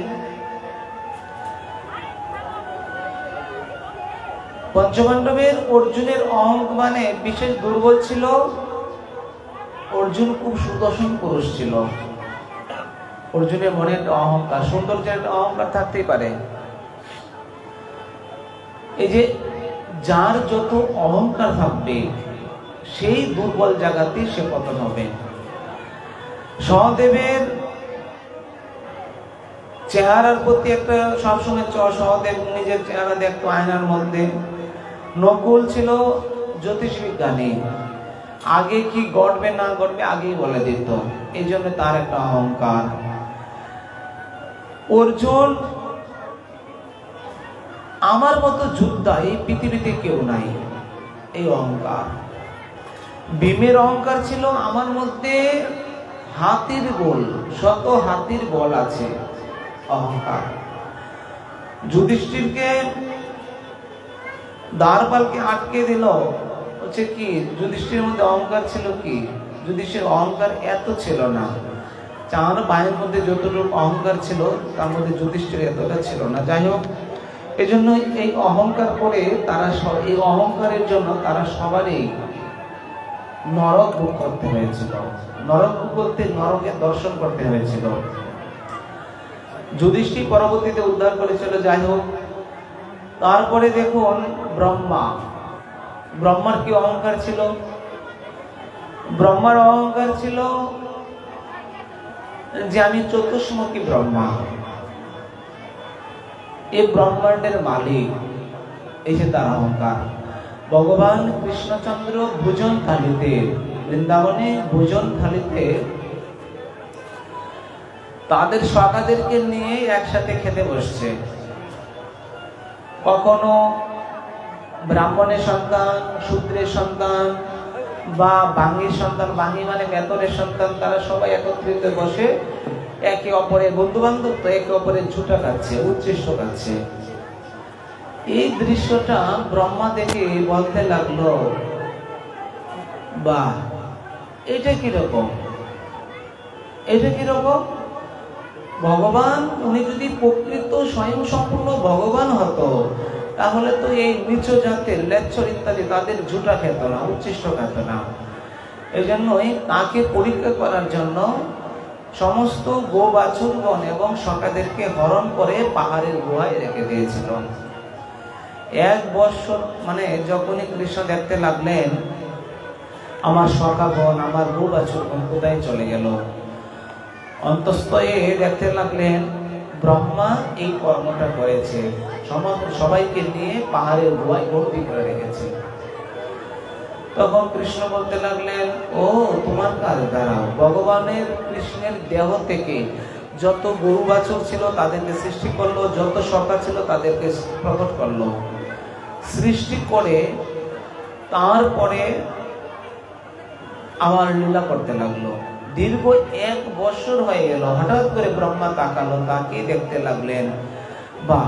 পঞ্চপাণ্ডবের অর্জুনের অহংকার মানে বিশেষ দুর্বল ছিল। অর্জুন খুব সুদর্শন পুরুষ ছিল। অর্জুনের মনে একটা অহংকার, সৌন্দর্যের একটা অহংকার থাকতেই পারে। এই যে যার যত অহংকার থাকবে সেই দুর্বল জায়গাতেই সে পতন হবে। সহদেবের চেহারার প্রতি একটা সবসময় সহদেব নিজের চেহারা দেখতো আয়নার মধ্যে। নকুল ছিল জ্যোতিষ বিজ্ঞানী, আগে কি ঘটবে না ঘটবে আগেই বলে দিত, এই জন্য তার একটা অহংকার। অর্জুন আমার মতো যোদ্ধা এই পৃথিবীতে কেউ নাই, এই অহংকার। ভীমের অহংকার ছিল আমার মধ্যে হাতির বল, শত হাতির বল আছে, অহংকার। যুধিষ্ঠিরকে দ্বারপালকে আটকে দিল, হচ্ছে কি যুধিষ্ঠিরের মধ্যে অহংকার ছিল কি? যুধিষ্ঠির অহংকার এত ছিল না। চার ভাইয়ের মধ্যে যতটুকু অহংকার ছিল তার মধ্যে যুধিষ্ঠির এতটা ছিল না। যাই হোক, এই জন্য এই অহংকার করে তারা, এই অহংকারের জন্য তারা সবারই নরক ভোগ করতে হয়েছিল। নরক ভোগ করতে নরকের দর্শন করতে হয়েছিল। যুধিষ্ঠির পরবর্তীতে উদ্ধার করেছিল। যাই হোক, তারপরে দেখুন ব্রহ্মা, ব্রহ্মার কি অহংকার ছিল? ব্রহ্মার অহংকার ছিল যে আমি চতুষ্মুখী ব্রহ্মা, এই ব্রহ্মাণ্ডের মালিক, এই যে তার অহংকার। ভগবান কৃষ্ণচন্দ্র ভোজন থালিতে, বৃন্দাবনে ভোজন থালিতে তাদের সখাদেরকে নিয়ে একসাথে খেতে বসছে। কখনো ব্রাহ্মণের সন্তান, শূদ্রের সন্তান বা বাঙ্গির সন্তান, বাঙ্গি মানে বেতনের সন্তান, তারা সবাই একত্রিত বসে একে অপরের বন্ধু বান্ধব তো একে অপরের ঝুটা খাচ্ছে, উচ্ছিষ্ট খাচ্ছে। এই দৃশ্যটা ব্রহ্মা দেখে বলতে লাগলো, বাহ, এটা কিরকম, এটা কিরকম? ভগবান উনি যদি প্রকৃত স্বয়ং সম্পূর্ণ ভগবান হতো তাহলে তো এই নিচ জাতের লেচ্ছর ইত্যাদি তাদের ঝুটা খেত না, উচ্ছিষ্ট খেত না। এই জন্যই তাকে পরীক্ষা করার জন্য সমস্ত গো বাছুরগণ এবং সখাদেরকে হরণ করে পাহাড়ের গুহায় রেখে দিয়েছিল। এক বৎসর মানে যখনই কৃষ্ণ দেখতে লাগলেন আমার সখাগণ, আমার গো বাছুরগণ কোথায় চলে গেল, অন্তঃস্থয়ে দেখতে লাগলেন ব্রহ্মা এই কর্মটা করেছে, সবাইকে নিয়ে পাহাড়ের গুহায় বন্দি করে রেখেছে। তখন কৃষ্ণ বলতে লাগলেন, ও তোমার কাজ দাঁড়াও, ভগবানের কৃষ্ণের দেহ থেকে যত গরু বাছুর ছিল তাদেরকে সৃষ্টি করলো, যত সখা ছিল তাদেরকে প্রকট করলো, সৃষ্টি করে তারপরে আমার লীলা করতে লাগলো। দীর্ঘ 1 বছর হয়ে গেল। হঠাৎ করে ব্রহ্মা তাকালো, তাকিয়ে দেখতে লাগলেন, বা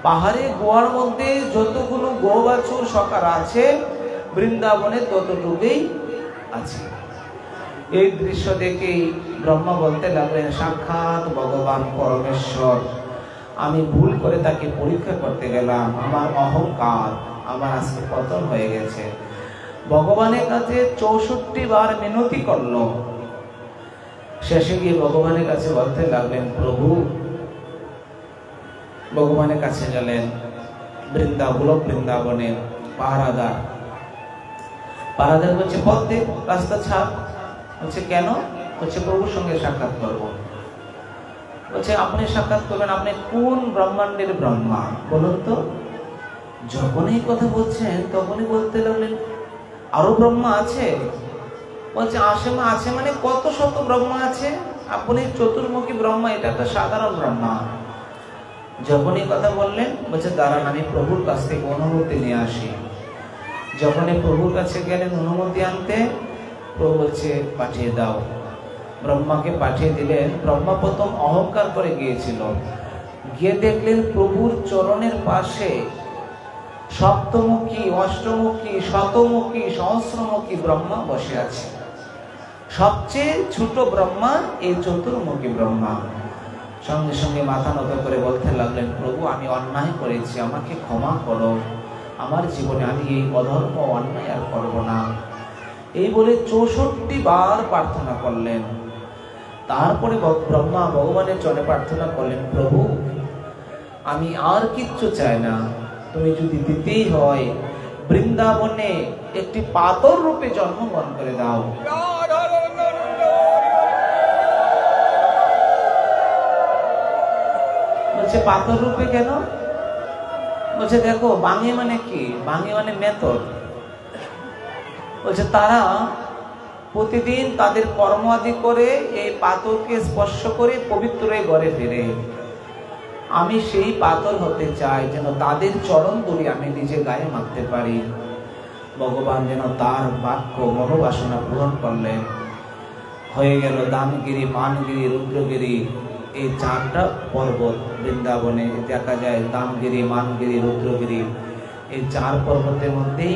পাহাড়ে গোয়ার মধ্যে যতগুলো গো বাছুর সকার আছে বৃন্দাবনে ততটুকুই আছে। এই দৃশ্য দেখেই ব্রহ্মা বলতে লাগলেন, সাক্ষাৎ ভগবান পরমেশ্বর, আমি ভুল করে তাকে পরীক্ষা করতে গেলাম, আমার অহংকার, আমার আজকে পতন হয়ে গেছে। ভগবানের কাছে 64 বার মিনতি করলো। শেষে গিয়ে ভগবানের কাছে বলতে লাগলেন, প্রভু, ভগবানের কাছে গেলেন বৃন্দাবনের পাহারাদার বলছে, পথ দে, রাস্তা ছাড়। বলছে, কেন? বলছে, প্রভুর সঙ্গে সাক্ষাৎ করবো। বলছে, আপনি সাক্ষাৎ করবেন? আপনি কোন ব্রহ্মাণ্ডের ব্রহ্মা বলুন তো? যখনই কথা বলছেন তখনই বলতে লাগলেন, আরো ব্রহ্মা আছে? বলছে, আছে মানে কত শত ব্রহ্মা আছে? আপনি চতুর্মুখী ব্রহ্মা, এটা একটা সাধারণ ব্রহ্মা। যখনই কথা বললেন, বলছে, দাঁড়ান, আমি প্রভুর কাছ থেকে অনুমতি নিয়ে আসি। যখনই প্রভুর কাছে গেলেন অনুমতি আনতে, প্রভু বলছে, পাঠিয়ে দাও। ব্রহ্মাকে পাঠিয়ে দিলেন। ব্রহ্মা প্রথম অহংকার করে গিয়েছিল, গিয়ে দেখলেন প্রভুর চরণের পাশে সপ্তমুখী, অষ্টমুখী, শতমুখী, সহস্রমুখী ব্রহ্মা বসে আছে। সবচেয়ে ছোট ব্রহ্মা এই চতুর্মুখী ব্রহ্মা। সঙ্গে সঙ্গে মাথা নত করে বলতে লাগলেন, প্রভু, আমি অন্যায় করেছি, আমাকে ক্ষমা করো, আমার জীবনে আমি এই অধর্ম অন্যায় আর করব না। এই বলে 64 বার প্রার্থনা করলেন। তারপরে ব্রহ্মা ভগবানের চরণে প্রার্থনা করলেন, প্রভু, আমি আর কিচ্ছু চাই না, তুমি যদি দিতেই হয় বৃন্দাবনে একটি পাথর রূপে জন্মগ্রহণ করে দাও। বলছে, পাথর রূপে কেন? বলছে, দেখো, বাঙে মানে কি? বাঙে মানে মেথর। বলছে, তারা প্রতিদিন তাদের কর্ম আদি করে এই পাথরকে স্পর্শ করে পবিত্র হয়ে ঘরে ফেরে। আমি সেই পাথর হতে চাই, যেন তাদের চরণ ধরে আমি নিজে গায়ে মাখতে পারি। ভগবান যেন তার বাক্য মনোবাসনা পূরণ করলেন। হয়ে গেল দানগিরি, মানগিরি, রুদ্রগিরি, এই 4টা পর্বত বৃন্দাবনে দেখা যায়। দানগিরি, মানগিরি, রুদ্রগিরি, এই 4 পর্বতের মধ্যেই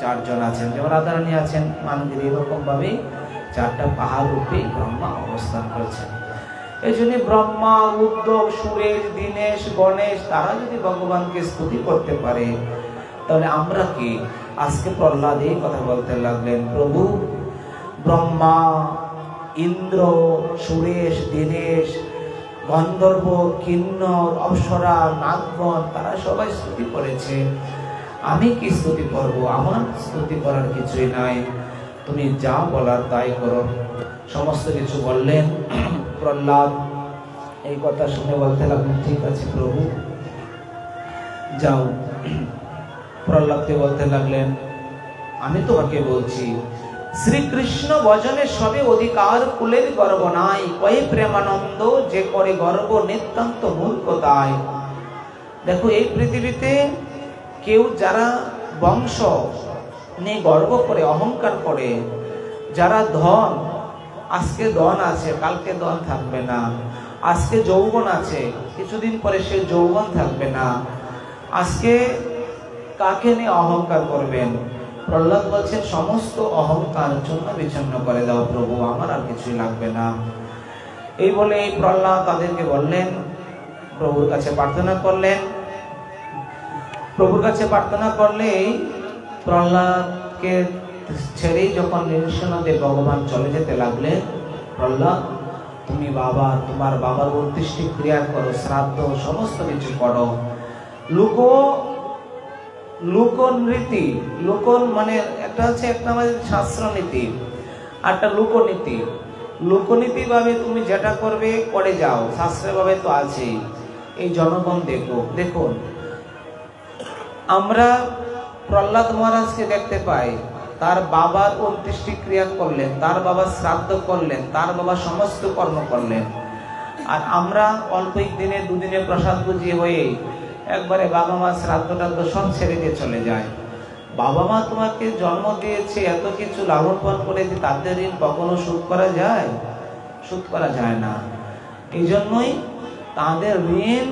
4 জন আছেন, যেমন রাধারানী আছেন মানগিরি। এরকম ভাবে 4টা পাহাড় রূপে ব্রহ্মা অবস্থান করছেন। এই জন্য ব্রহ্মা, উদ্ধব, সুরেশ, দীনেশ, গণেশ, তারা যদি ভগবানকে স্তুতি করতে পারে, তাহলে আমরা কি? আজকে প্রহ্লাদ এই কথা বলতে লাগলেন, প্রভু, ব্রহ্মা, ইন্দ্র, সুরেশ, দীনেশ, গন্ধর্ব, কিন্নর, অপ্সরা, নাগগণ, তারা সবাই স্তুতি করেছে, আমি কি স্তুতি করব? আমার স্তুতি করার কিছুই নাই, তুমি যা বলার তাই করো। সমস্ত কিছু বললেন। প্রহ্লাদ এই কথা শুনে বলতে লাগলেন, ঠিক আছে প্রভু, যাও। প্রহ্লাদকে বলতে লাগলেন, আমি তোমাকে বলছি, শ্রীকৃষ্ণ ভজনে সবে অধিকার, কুলের গর্ব নাই, কয়ে প্রেমানন্দ, যে করে গর্ব নিতান্ত মূর্খতায়। দেখো, এই পৃথিবীতে কেউ যারা বংশ নিয়ে গর্ব করে, অহংকার করে, যারা ধন, আজকে ধন আছে, কালকে ধন থাকবে না, আজকে যৌবন আছে, কিছুদিন পরে সে যৌবন থাকবে না, আজকে কাকে নিয়ে অহংকার করবেন? প্রহ্লাদ বলছেন, সমস্ত অহংকার চূর্ণ বিচ্ছিন্ন করে দাও প্রভু, আমার আর কিছুই লাগবে না। এই বলে এই প্রহ্লাদ তাদেরকে বললেন, প্রভুর কাছে প্রার্থনা করলেন। প্রভুর কাছে প্রার্থনা করলেই প্রহ্লাদকে ছেড়েই যখন নিঃসন্দেহে ভগবান চলে যেতে লাগলেন, প্রহ্লাদ, তুমি বাবা, তোমার বাবার 29টি ক্রিয়া করো, শ্রাদ্ধ, সমস্ত কিছু করো। লোকনীতি, লোকন মানে একটা হচ্ছে, একটা আমাদের শাস্ত্র নীতি, আর একটা লোকনীতি। লোকনীতি ভাবে তুমি যেটা করবে করে যাও, শাস্ত্রের ভাবে তো আছেই। এই জনগণ দেখুন, আমরা প্রহ্লাদ মহারাজকে দেখতে পাই, তার বাবার 29টি ক্রিয়া করলেন, তার বাবা শ্রাদ্ধ করলেন, তার বাবা সমস্ত কর্ম করলেন। আর আমরা অল্প দিনে, 2 দিনে প্রসাদ বুঝিয়ে হয়ে একবারে বাবা মা শ্রাদ্ধটা তো সব ছেড়ে দিয়ে চলে যায়। বাবা মা তোমাকে জন্ম দিয়েছে, এত কিছু লালন পালন করেছে, তাদের ঋণ কখনো শোধ করা যায়? শোধ করা যায় না। এই জন্যই তাদের ঋণ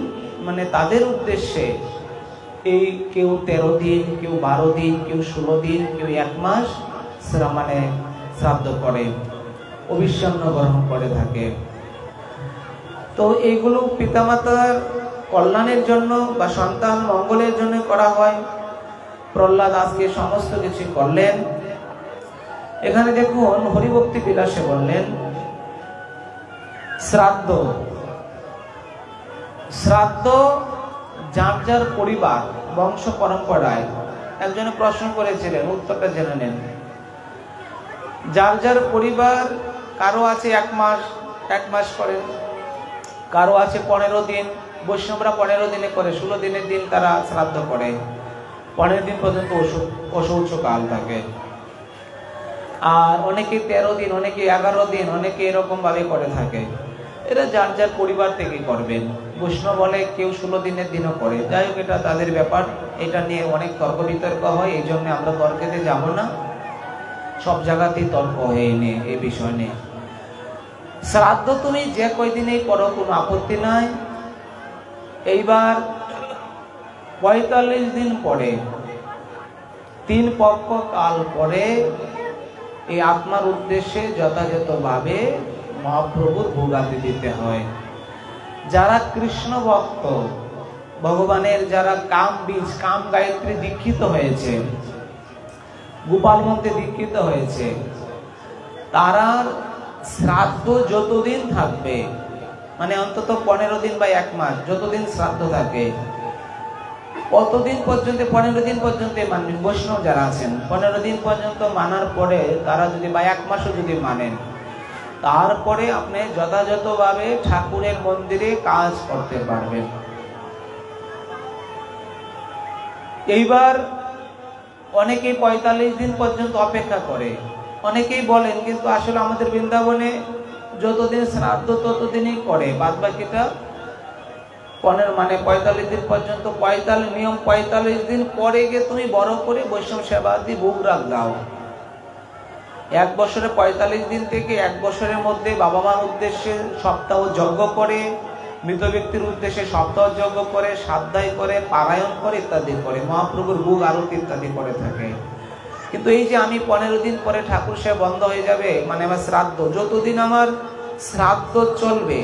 মানে তাদের উদ্দেশ্যে এই কেউ 13 দিন, কেউ 12 দিন, কেউ 16 দিন, কেউ 1 মাস মানে শ্রাদ্ধ করে, অভিসন্ন গ্রহণ করে থাকে। তো এইগুলো পিতামাতার কল্যাণের জন্য বা সন্তান মঙ্গলের জন্য করা হয়। প্রহ্লাদ আজকে সমস্ত কিছু করলেন। এখানে দেখুন হরিভক্তি বিলাসে বললেন শ্রাদ্ধ, শ্রাদ্ধ যার যার পরিবার বংশ পরম্পরায়। একজনে প্রশ্ন করেছিলেন, উত্তরটা জেনে নেন। যার যার পরিবার, কারো আছে 1 মাস করেন, কারো আছে 15 দিন। বৈষ্ণবরা 15 দিনে করে, 16 দিনের দিন তারা শ্রাদ্ধ করে। 15 দিন পর্যন্ত অশৌচকাল থাকে। আর অনেকে 13 দিন, অনেকে 11 দিন, অনেকে এরকম ভাবে করে থাকে। এরা যার যার পরিবার থেকে করবেন। বৈষ্ণব বলে কেউ 16 দিনের দিনও করে। যাই হোক, এটা তাদের ব্যাপার। এটা নিয়ে অনেক তর্ক বিতর্ক হয়, এই জন্য আমরা তর্কেতে যাব না। সব জায়গাতেই তর্ক হয়নি এই বিষয় নিয়ে। শ্রাদ্ধ তুমি যে কয়দিনেই করো, কোনো আপত্তি নাই। এইবার 45 দিন পরে, 3 পক্ষ কাল পরে এই আত্মার উদ্দেশ্যে যথাযথভাবে মহাপ্রভুর ভোগাদি দিতে হয়। যারা কৃষ্ণ ভক্ত, ভগবানের যারা কাম বীজ, কাম গায়ত্রী দীক্ষিত হয়েছে, গোপাল মন্ত্রে দীক্ষিত হয়েছে, তারা শ্রাদ্ধ যতদিন থাকবে, মানে অন্তত 15 দিন বা 1 মাস, যতদিন শ্রাদ্ধ থাকে কতদিন পর্যন্ত, 15 দিন পর্যন্ত মানবেন। বৈষ্ণব যারা আছেন 15 দিন পর্যন্ত মানার পরে তারা যদি বা 1 মাসও যদি মানেন, তারপরে আপনি যথাযথভাবে ঠাকুরের মন্দিরে কাজ করতে পারবেন। এইবার অনেকেই 45 দিন পর্যন্ত অপেক্ষা করে। অনেকেই বলেন কিন্তু আসলে আমাদের বৃন্দাবনে যতদিন শ্রাদ্ধ ততদিনই করে, বাদ বাকিটা 45 দিন পর্যন্ত। 45 নিয়ম, 45 দিন পরে গিয়ে তুমি বড় করে বৈষ্ণব সেবা দিয়ে ভোগ রাখ দাও। 1 বছরে 45 দিন থেকে 1 বছরের মধ্যে বাবা মার উদ্দেশ্যে সপ্তাহ যজ্ঞ করে, মৃত ব্যক্তির উদ্দেশ্যে সপ্তাহ যজ্ঞ করে, সাধ্যায় করে, পারায়ণ করে, ইত্যাদি করে, মহাপ্রভুর ভোগ আরতি ইত্যাদি করে থাকে। কিন্তু এই যে আমি 15 দিন পরে ঠাকুর সেবা বন্ধ হয়ে যাবে, মানে আমার শ্রাদ্ধ, যতদিন আমার শ্রাদ্ধ চলবে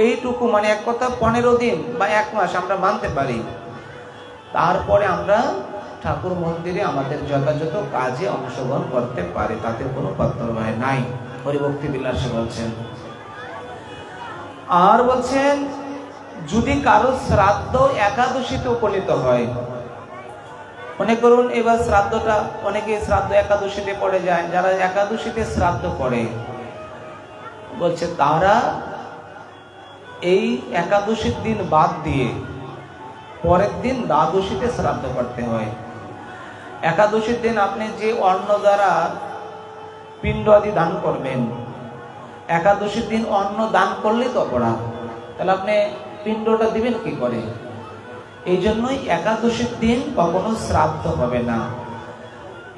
এইটুকু, মানে এক কথা 15 দিন বা 1 মাস আমরা মানতে পারি। তারপরে আমরা ঠাকুর মন্দিরে আমাদের যথাযথ কাজে অংশগ্রহণ করতে পারি, তাতে কোনো পার্থক্য নাই। হরিভক্তি বিলাসে বলছেন। আর বলছেন যদি কারো শ্রাদ্ধ একাদশীতে উপনীত হয়, মনে করুন এবার শ্রাদ্ধটা, অনেকে শ্রাদ্ধ একাদশীতে পড়ে যায়, যারা একাদশীতে শ্রাদ্ধ করে বলছে তারা এই একাদশীর দিন বাদ দিয়ে পরের দিন দ্বাদশীতে শ্রাদ্ধ করতে হয়। একাদশীর দিন আপনি যে অন্ন দ্বারা পিণ্ড আদি দান করবেন, একাদশীর দিন অন্ন দান করলেই তো অপরাধ, তাহলে আপনি পিণ্ডটা দিবেন কি করে? এই জন্যই একাদশীর দিন কখনো শ্রাদ্ধ হবে না।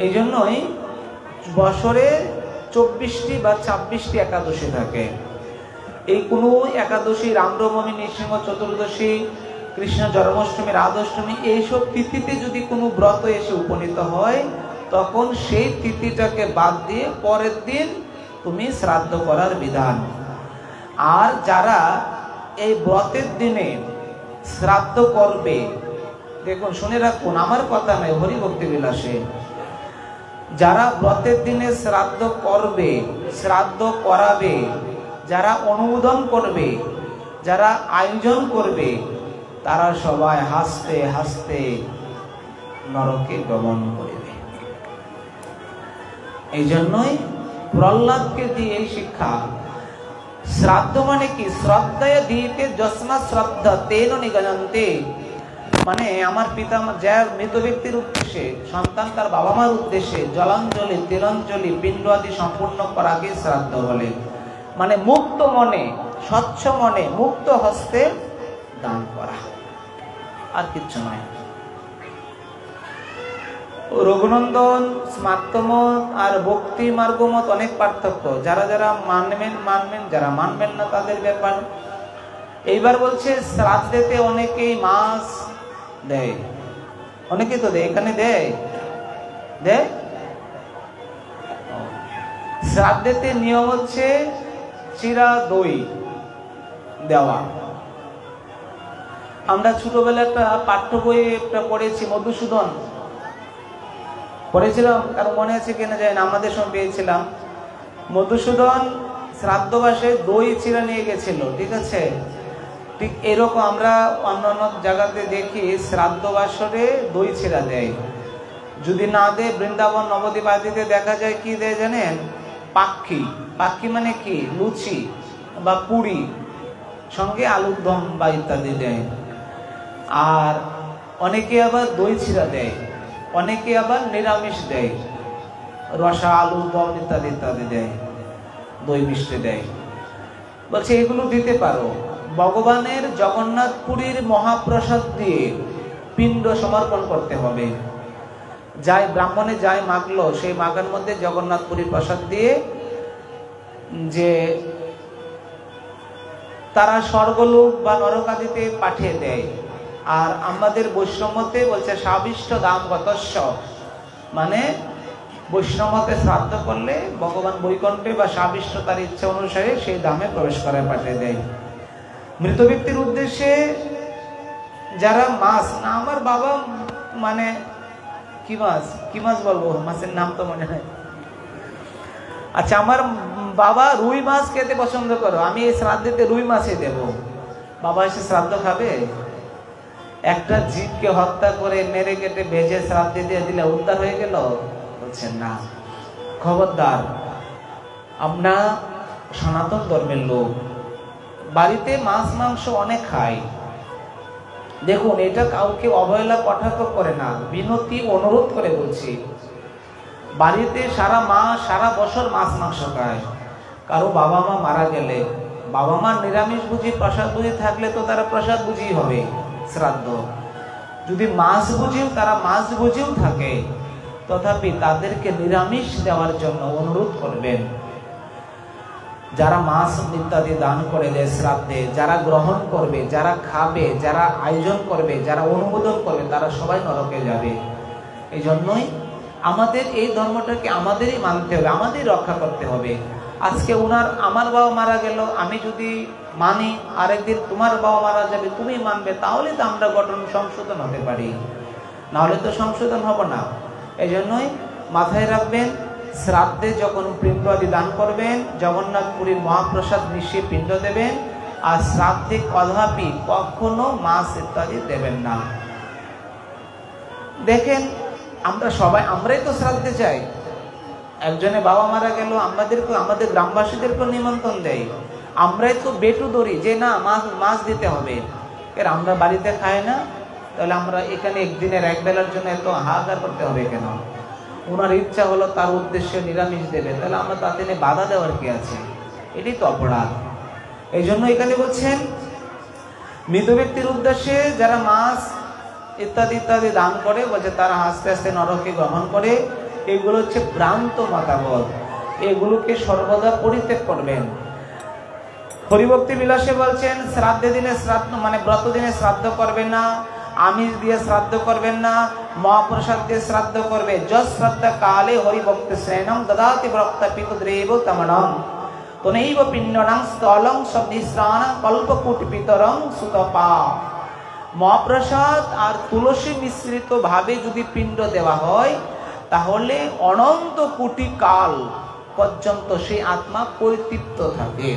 এই জন্যই বছরে 24টি বা 26টি একাদশী থাকে। এই কোনো একাদশী, রামনবমী, নৃসিংহ চতুর্দশী, কৃষ্ণ জন্মাষ্টমী, রাধাষ্টমী, এইসব তিথিতে যদি কোনো ব্রত এসে উপনীত হয়, তখন সেই তিথিটাকে বাদ দিয়ে পরের দিন তুমি শ্রাদ্ধ করার বিধান। আর যারা এই ব্রতের দিনে শ্রাদ্ধ করবে, দেখুন শুনে রাখুন, আমার কথা নয়, হরিভক্তি বিলাসে, যারা ব্রতের দিনে শ্রাদ্ধ করবে, শ্রাদ্ধ করাবে, যারা অনুমোদন করবে, যারা আয়োজন করবে, তারা সবাই হাসতে হাসতে নরকে গমন করবে। এই জন্যই প্রহ্লাদকে দিয়ে এই শিক্ষা। শ্রাদ্ধ মানে কি? শ্রদ্ধায় দিতে যস্মা শ্রদ্ধা তেন নিগজন্তে, মানে আমার পিতা, যার মৃত ব্যক্তির উদ্দেশ্যে, সন্তান তার বাবা মার উদ্দেশ্যে জলাঞ্জলি, তিলাঞ্জলি, পিণ্ড আদি সম্পূর্ণ করাকে শ্রাদ্ধ বলে। মানে মুক্ত মনে, স্বচ্ছ মনে, মুক্ত হস্তে দান করা, আর কিচ্ছু নয়। রঘুনন্দন স্মার্তমত আর ভক্তি মার্গমত অনেক পার্থক্য, যারা যারা মানবেন মানবেন, যারা মানবেন না তাদের ব্যাপার। এইবার বলছে শ্রাদ্ধেতে অনেকেই মাছ দেয়, অনেকেই তো দেয়, এখানে দেয় দেয়। শ্রাদ্ধেতে নিয়ম হচ্ছে চিরা দই দেওয়া। আমরা ছোটবেলায় একটা পাঠ্য বই একটা পড়েছি, মধুসূদন পড়েছিলাম, কারণ মনে আছে কিনা যায় না, আমাদের সঙ্গে পেয়েছিলাম। মধুসূদন শ্রাদ্ধবাসে দই চিরা নিয়ে গেছিল, ঠিক আছে। ঠিক এরকম আমরা অন্যান্য জায়গাতে দেখি শ্রাদ্ধবাসরে দই চিরা দেয়। যদি না দেয়, বৃন্দাবন নবদ্বীপ আদিতে দেখা যায় কি দেয় জানেন, পাক্ষি। পাক্ষি মানে কি, লুচি বা পুরি সঙ্গে আলুর দম বা ইত্যাদি দেয়। আর অনেকে আবার দই চিরা দেয়, অনেকে আবার নিরামিষ দেয়, রসা আলুর দম ইত্যাদি ইত্যাদি দেয়, দই মিষ্টি দেয়। বলছে এগুলো দিতে পারো, ভগবানের জগন্নাথ পুরীর মহাপ্রসাদ দিয়ে পিণ্ড সমর্পণ করতে হবে। যাই ব্রাহ্মণে যাই মাগলো, সেই মাগার মধ্যে জগন্নাথ পুরীর প্রসাদ দিয়ে যে তারা স্বর্গলোক বা নরক আদিতে পাঠিয়ে দেয়। আর আমাদের বৈষ্ণবতে বলছে সাবিষ্ট দাম গতস্য, মানে বৈষ্ণবতে শ্রাদ্ধ করলে ভগবান বৈকুণ্ঠে বা সাবিষ্ট তার ইচ্ছা অনুসারে সেই দামে প্রবেশ করে পাঠিয়ে দেয়। মৃত ব্যক্তির উদ্দেশ্যে যারা মাছ না, আমার বাবা মানে কি মাছ বলবো, মাছের নাম তো মনে হয়, আচ্ছা আমার বাবা রুই মাছ খেতে পছন্দ করো, আমি এই শ্রাদ্ধেতে রুই মাছই দেব। বাবা এসে শ্রাদ্ধ খাবে? একটা জীবকে হত্যা করে মেরে কেটে ভেজে শ্রাদ্ধে দিয়ে দিলে উদ্ধার হয়ে গেল? বলছেন না, খবরদার। আমরা সনাতন ধর্মের লোক, বাড়িতে মাছ মাংস অনেক খাই। দেখুন, এটা কাউকে অবহেলা কটাক্ষ করে না, বিনতি অনুরোধ করে বলছি। বাড়িতে সারা মাস সারা বছর মাছ মাংস খায়। কারো বাবা মা মারা গেলে, বাবা মা নিরামিষ বুঝি প্রসাদ বুঝি থাকলে তো তারা প্রসাদ বুঝিই হবে শ্রাদ্ধ। যদি মাছ বুঝিও, তারা মাছ বুঝিও থাকে, তথাপি তাদেরকে নিরামিষ দেওয়ার জন্য অনুরোধ করবেন। যারা মাছ ইত্যাদি দান করে দেয় শ্রাদ্ধে, যারা গ্রহণ করবে, যারা খাবে, যারা আয়োজন করবে, যারা অনুমোদন করবে, তারা সবাই নরকে যাবে। এই জন্যই আমাদের এই ধর্মটাকে আমাদেরই মানতে হবে, আমাদেরই রক্ষা করতে হবে। আজকে আমার বাবা মারা গেল, আমি যদি মানি, আরেকদিন তোমার বাবা মারা যাবে, তুমি মানবে, তাহলে তো আমরা গঠন সংশোধন হতে পারি, নাহলে তো সংশোধন হব না। এই জন্যই মাথায় রাখবেন, শ্রাদ্ধে যখন পিণ্ড আদি দান করবেন, জগন্নাথ পুরীর মহাপ্রসাদ মিশিয়ে পিণ্ড দেবেন। আর শ্রাদ্ধে কদাপি কখনো মাছ ইত্যাদি দেবেন না। দেখেন, আমরাই তো শ্রাদ্ধে যাই। একজনে বাবা মারা গেল, আমাদের গ্রামবাসীদেরকে নিমন্ত্রণ দেয়। আমরাই তো বেটু ধরি যে না মাছ দিতে হবে, এর আমরা বাড়িতে খাই না, তাহলে আমরা এখানে একদিনের এক বেলার জন্য এত হাহাকার করতে হবে কেন? ওনার ইচ্ছা হলো তার উদ্দেশ্যে নিরামিষ দেবে, তাহলে আমরা তাতে বাধা দেওয়ার কি আছে? এটাই তো অপরাধ। এই জন্য এখানে বলছেন, মৃত ব্যক্তির উদ্দেশ্যে যারা মাছ ইত্যাদি ইত্যাদি দান করে, বলছে তারা আস্তে আস্তে নরকে গমন করে। এগুলো হচ্ছে ভ্রান্ত মতামত, এগুলোকে সর্বদা পরিত্যাগ করবেন। হরিভক্তি বিলাসে বলছেন, শ্রাদ্ধে দিনে শ্রাদ্ধ মানে ব্রত দিনে শ্রাদ্ধ করবেন না, আমিষ দিয়ে শ্রাদ্ধ করবেন না, মহাপ্রসাদ দিয়ে শ্রাদ্ধ করবে। যশ শ্রাদ্ধ কালে হরিভক্তি শ্রেণম দদাতি ভক্ত পিতৃদেব তমনম তনৈব পিণ্ডনং স্থলং সবিশ্রাণং কল্পকুটি পিতরং সুতপা। মহাপ্রসাদ আর তুলসী মিশ্রিত ভাবে যদি পিণ্ড দেওয়া হয়, তাহলে অনন্ত কোটি কাল পর্যন্ত সেই আত্মা পরিতৃপ্ত থাকে।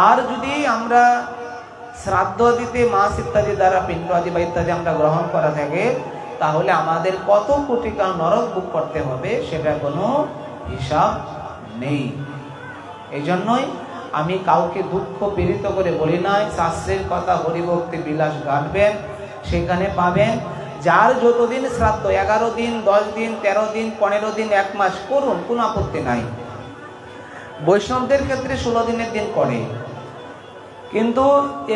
আর যদি আমরা শ্রাদ্ধ দিতে মাছ ইত্যাদি দ্বারা পিণ্ড আদি বা ইত্যাদি আমরা গ্রহণ করা থাকে, তাহলে আমাদের কত কোটি কাল নরক ভোগ করতে হবে সেটা কোনো হিসাব নেই। এই জন্যই আমি কাউকে দুঃখ পীড়িত করে বলি নাই, শাস্ত্রের কথা হরিভক্তি বিলাস গাঁটবেন, সেখানে পাবেন। যার যতদিন শ্রাদ্ধ, 11 দিন, 10 দিন, 13 দিন, 15 দিন, 1 মাস করুন, কোনো আপত্তি নাই। বৈষ্ণবদের ক্ষেত্রে 16 দিনের দিন করে। কিন্তু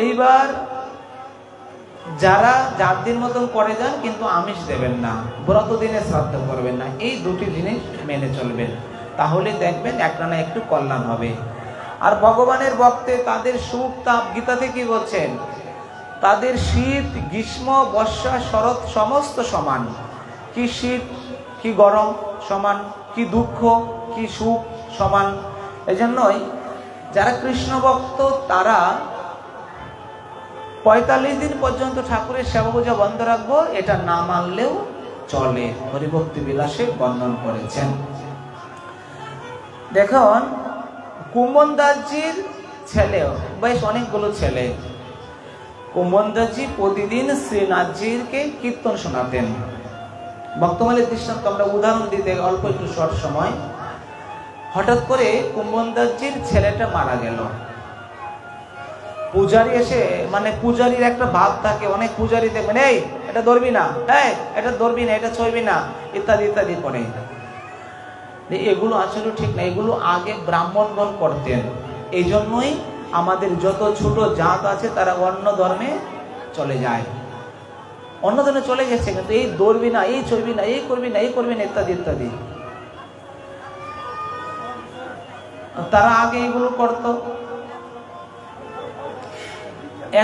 এইবার যারা যার দিন মতন করে যান, কিন্তু আমিষ দেবেন না, ব্রত দিনে শ্রাদ্ধ করবেন না, এই দুটি জিনিস মেনে চলবেন, তাহলে দেখবেন একটা না একটু কল্যাণ হবে। আর ভগবানের ভক্তে তাদের সুখ তাপ, গীতাতে কি বলছেন, তাদের শীত গ্রীষ্ম বর্ষা শরৎ সমস্ত সমান, কি শীত কি গরম সমান, কি দুঃখ কি সুখ সমান। এজন্যই যারা কৃষ্ণ ভক্ত তারা ৪৫ দিন পর্যন্ত ঠাকুরের সেবা পূজা বন্ধ রাখবো, এটা না মানলেও চলে, হরিভক্তি বিলাসে বর্ণন করেছেন। দেখুন কুম্ভন দাসজির ছেলে, বেশ অনেকগুলো ছেলে, কুম্ভন দাসজি প্রতিদিন শ্রীনাথজিকে কীর্তন শোনাতেন। ভক্তমালের দৃষ্টান্ত আমরা উদাহরণ দিতে অল্প একটু শর্ট সময়। হঠাৎ করে কুম্ভন দাসজির ছেলেটা মারা গেল। পূজারি এসে, মানে পূজারির একটা ভাব থাকে, অনেক পূজারি দেখবেন এই এটা ধরবি না, এটা ধরবি না, এটা ছড়বি না, ইত্যাদি ইত্যাদি করে। এগুলো আসলে ঠিক না, এগুলো আগে ব্রাহ্মণগণ করতেন। এই জন্যই আমাদের যত ছোট জাত আছে তারা অন্য ধর্মে চলে যায়, অন্য ধর্মে চলে গেছে, কিন্তু এই ধরবি না, এই ছড়বি না, এই করবি না, এই করবি না, ইত্যাদি ইত্যাদি, তারা আগে এগুলো করতো।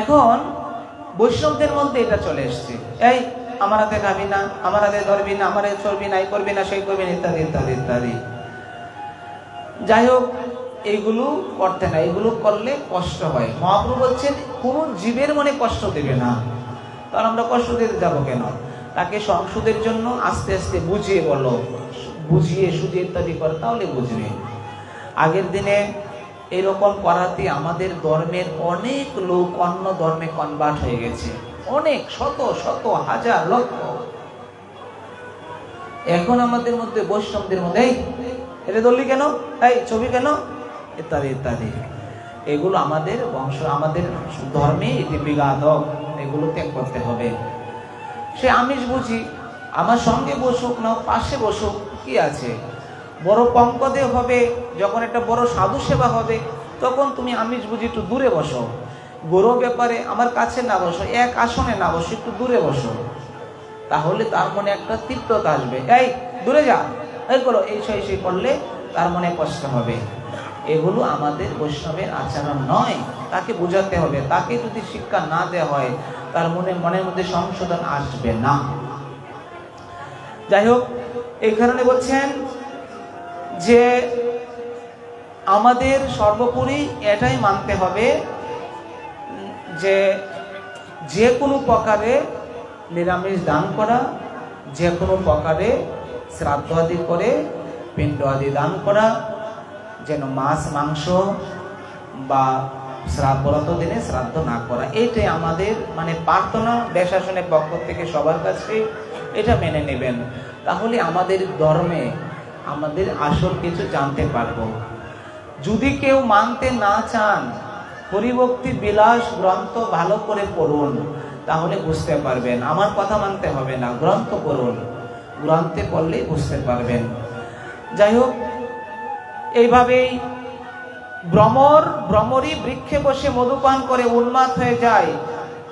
এখন বৈষ্ণবদের মধ্যে এটা চলে এসছে, এই আমার হাতে খাবি না, আমার হাতে ধরবি না, আমার চলবি না, এই করবি না, সেই করবি না, ইত্যাদি ইত্যাদি ইত্যাদি। যাই হোক, এইগুলো করতে না, এগুলো করলে কষ্ট হয়। মহাপ্রভু বলছেন কোন জীবের মনে কষ্ট দেবে না, তাহলে আমরা কষ্ট দিতে যাবো কেন? তাকে সংশোধের জন্য আস্তে আস্তে বুঝিয়ে বলো, বুঝিয়ে সুঝিয়ে ইত্যাদি করে, তাহলে বুঝবে। আগের দিনে এরকম করাতে আমাদের ধর্মের অনেক লোক অন্য ধর্মে কনভার্ট হয়ে গেছে, অনেক শত শত হাজার লক্ষ। এখন আমাদের মধ্যে বৈষ্ণবদের মধ্যে এটা ধরলি কেন, এই ছবি কেন, ইত্যাদি ইত্যাদি, এগুলো আমাদের বংশ, আমাদের ধর্মে এটি বিঘাতক, এগুলো ত্যাগ করতে হবে। সে আমিষ বুঝি, আমার সঙ্গে বসুক না পাশে বসুক, কি আছে, বড় পঙ্কদে হবে, যখন একটা বড় সাধু সেবা হবে তখন তুমি আমিষ বুঝি একটু দূরে বসো, গৌরব ব্যাপারে আমার কাছে না বসো, এক আসনে না বসো, একটু দূরে বসো, তাহলে তার মনে একটা তৃপ্ততা আসবে। এই দূরে যা, এই করো, এই সেই করলে তার মনে কষ্ট হবে। এগুলো আমাদের বৈষ্ণবের আচরণ নয়, তাকে বোঝাতে হবে। তাকে যদি শিক্ষা না দেওয়া হয় তার মনের মধ্যে সংশোধন আসবে না। যাই হোক, এই কারণে বলছেন যে আমাদের সর্বোপরি এটাই মানতে হবে যে যে কোনো প্রকারে নিরামিষ দান করা, যে কোনো প্রকারে শ্রাদ্ধ আদি করে পিণ্ড আদি দান করা, যেন মাছ মাংস বা ব্রত দিনে শ্রাদ্ধ না করা, এইটাই আমাদের মানে প্রার্থনা বেশাসনের পক্ষ থেকে সবার কাছে এটা মেনে নেবেন, তাহলে আমাদের ধর্মে আমাদের আসল কিছু জানতে পারবো। যদি কেউ মানতে না চান, হরিভক্তি বিলাস গ্রন্থ ভালো করে পড়ুন, তাহলে বুঝতে পারবেন। আমার কথা মানতে হবে না, গ্রন্থ পড়ুন, গ্রন্থে পড়লেই বুঝতে পারবেন। যাই হোক, এইভাবেই ভ্রমরই বৃক্ষে বসে মধুপান করে উন্মাদ হয়ে যায়,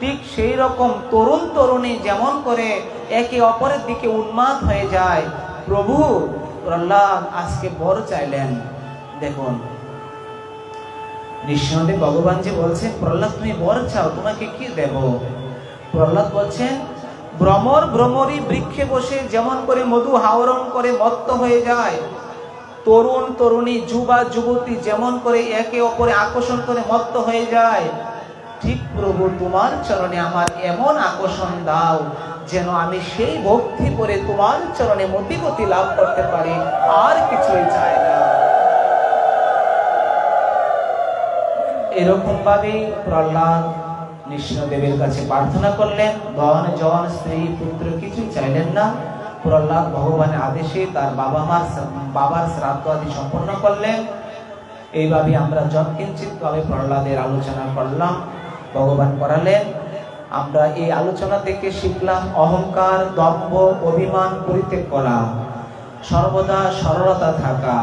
ঠিক সেই রকম তরুণ তরুণী যেমন করে একে অপরের দিকে উন্মাদ হয়ে যায়। প্রভু প্রহ্লাদ আজকে বর চাইলেন, দেখুন নৃসিংহদেব ভগবান যে বলছেন প্রহ্লাদ তুমি বর চাও, তোমাকে কি দেব? প্রহ্লাদ বলছেন ভ্রমরই বৃক্ষে বসে যেমন করে মধু আহরণ করে মত্ত হয়ে যায়, তরুণ তরুণী যুবা যুবতী যেমন করে একে অপরে আকর্ষণ করে মত্ত হয়ে যায়, ঠিক প্রভু তোমার চরণে আমার এমন আকর্ষণ দাও যেন আমি সেই ভক্তি করে তোমার চরণে মতিগতি লাভ করতে পারি, আর কিছুই চাই না। এরকম ভাবে প্রহ্লাদ নৃসিংহদেবের কাছে প্রার্থনা করলেন, ধন জন স্ত্রী পুত্র কিছুই চাইলেন না। প্রহ্লাদ ভগবানের আদেশে তার বাবার শ্রাদ্ধ আদি সম্পন্ন করলেন। এইভাবে আমরা যৎকিঞ্চিত ভাবে প্রহ্লাদের আলোচনা করলাম, ভগবান করালেন। আমরা এই আলোচনা থেকে শিখলাম অহংকার, দম্ভ, অভিমান পরিত্যাগ করা, সর্বদা সরলতা থাকা,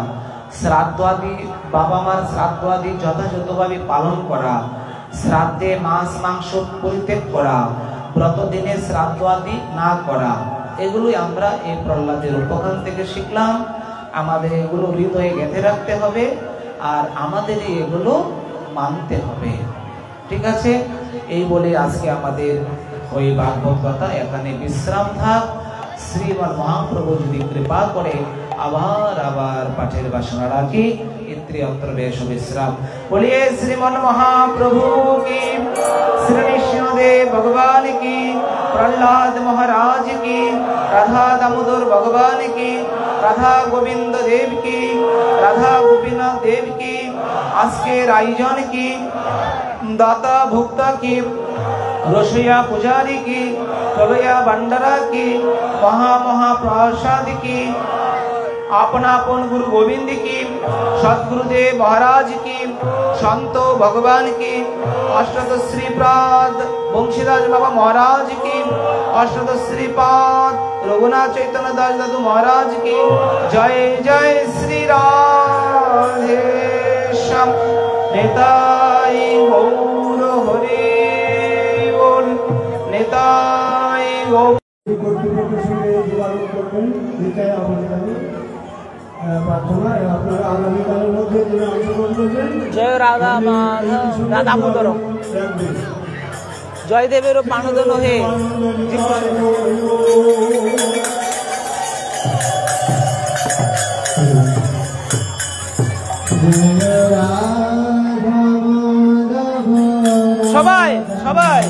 শ্রাদ্ধ আদি বাবা মার শ্রাদ্ধ আদি যথাযথভাবে পালন করা, শ্রাদ্ধে মাছ মাংস পরিত্যাগ করা, ব্রতদিনে শ্রাদ্ধ আদি না করা, এগুলোই আমরা এই প্রহ্লাদের উপখান থেকে শিখলাম। আমাদের এগুলো হৃদয়ে গেঁথে রাখতে হবে আর আমাদের এগুলো মানতে হবে। ঠিক আছে, এই বলে আজকে আমাদের ওই ভাগবত কথা এখানে বিশ্রাম থাক। শ্রীমান মহাপ্রভু যদি কৃপা করে আবার পাঠের বাসনা রাখি। ইত্রি অত্র বেশ বিশ্রাম। বলিয়ে শ্রীমান মহাপ্রভু কি, শ্রী নৃসিংহদেব ভগবান কি, প্রহ্লাদ মহারাজ কি, রাধা দামোদর ভগবান কি, রাধা গোবিন্দ দেব কি, রাধা গোপীনাথ দেব কি, আজকের আয়োজন কি, দাতা ভুক্তা কি, রসইয়া পূজারি কি, চলইয়া ভান্ডারা কি, মহা প্রসাদ কি, আপনা আপন গুরু গোবিন্দ की, सतगुरुदेव महाराज की, संतो भगवान की, अष्टद श्रीपाद वंशीदास बाबा महाराज की, अष्टद श्रीपाद रघुनाथ चैतन्य दास दादू महाराज की। जय जय श्री राधे श्याम। नेताय गौर हरि बोल, नेताय गौर। जय राधा माधव राधा दामोदर जयदेवेर पाणोदन हे সবাই সবাই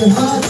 Hare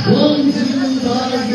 One, two,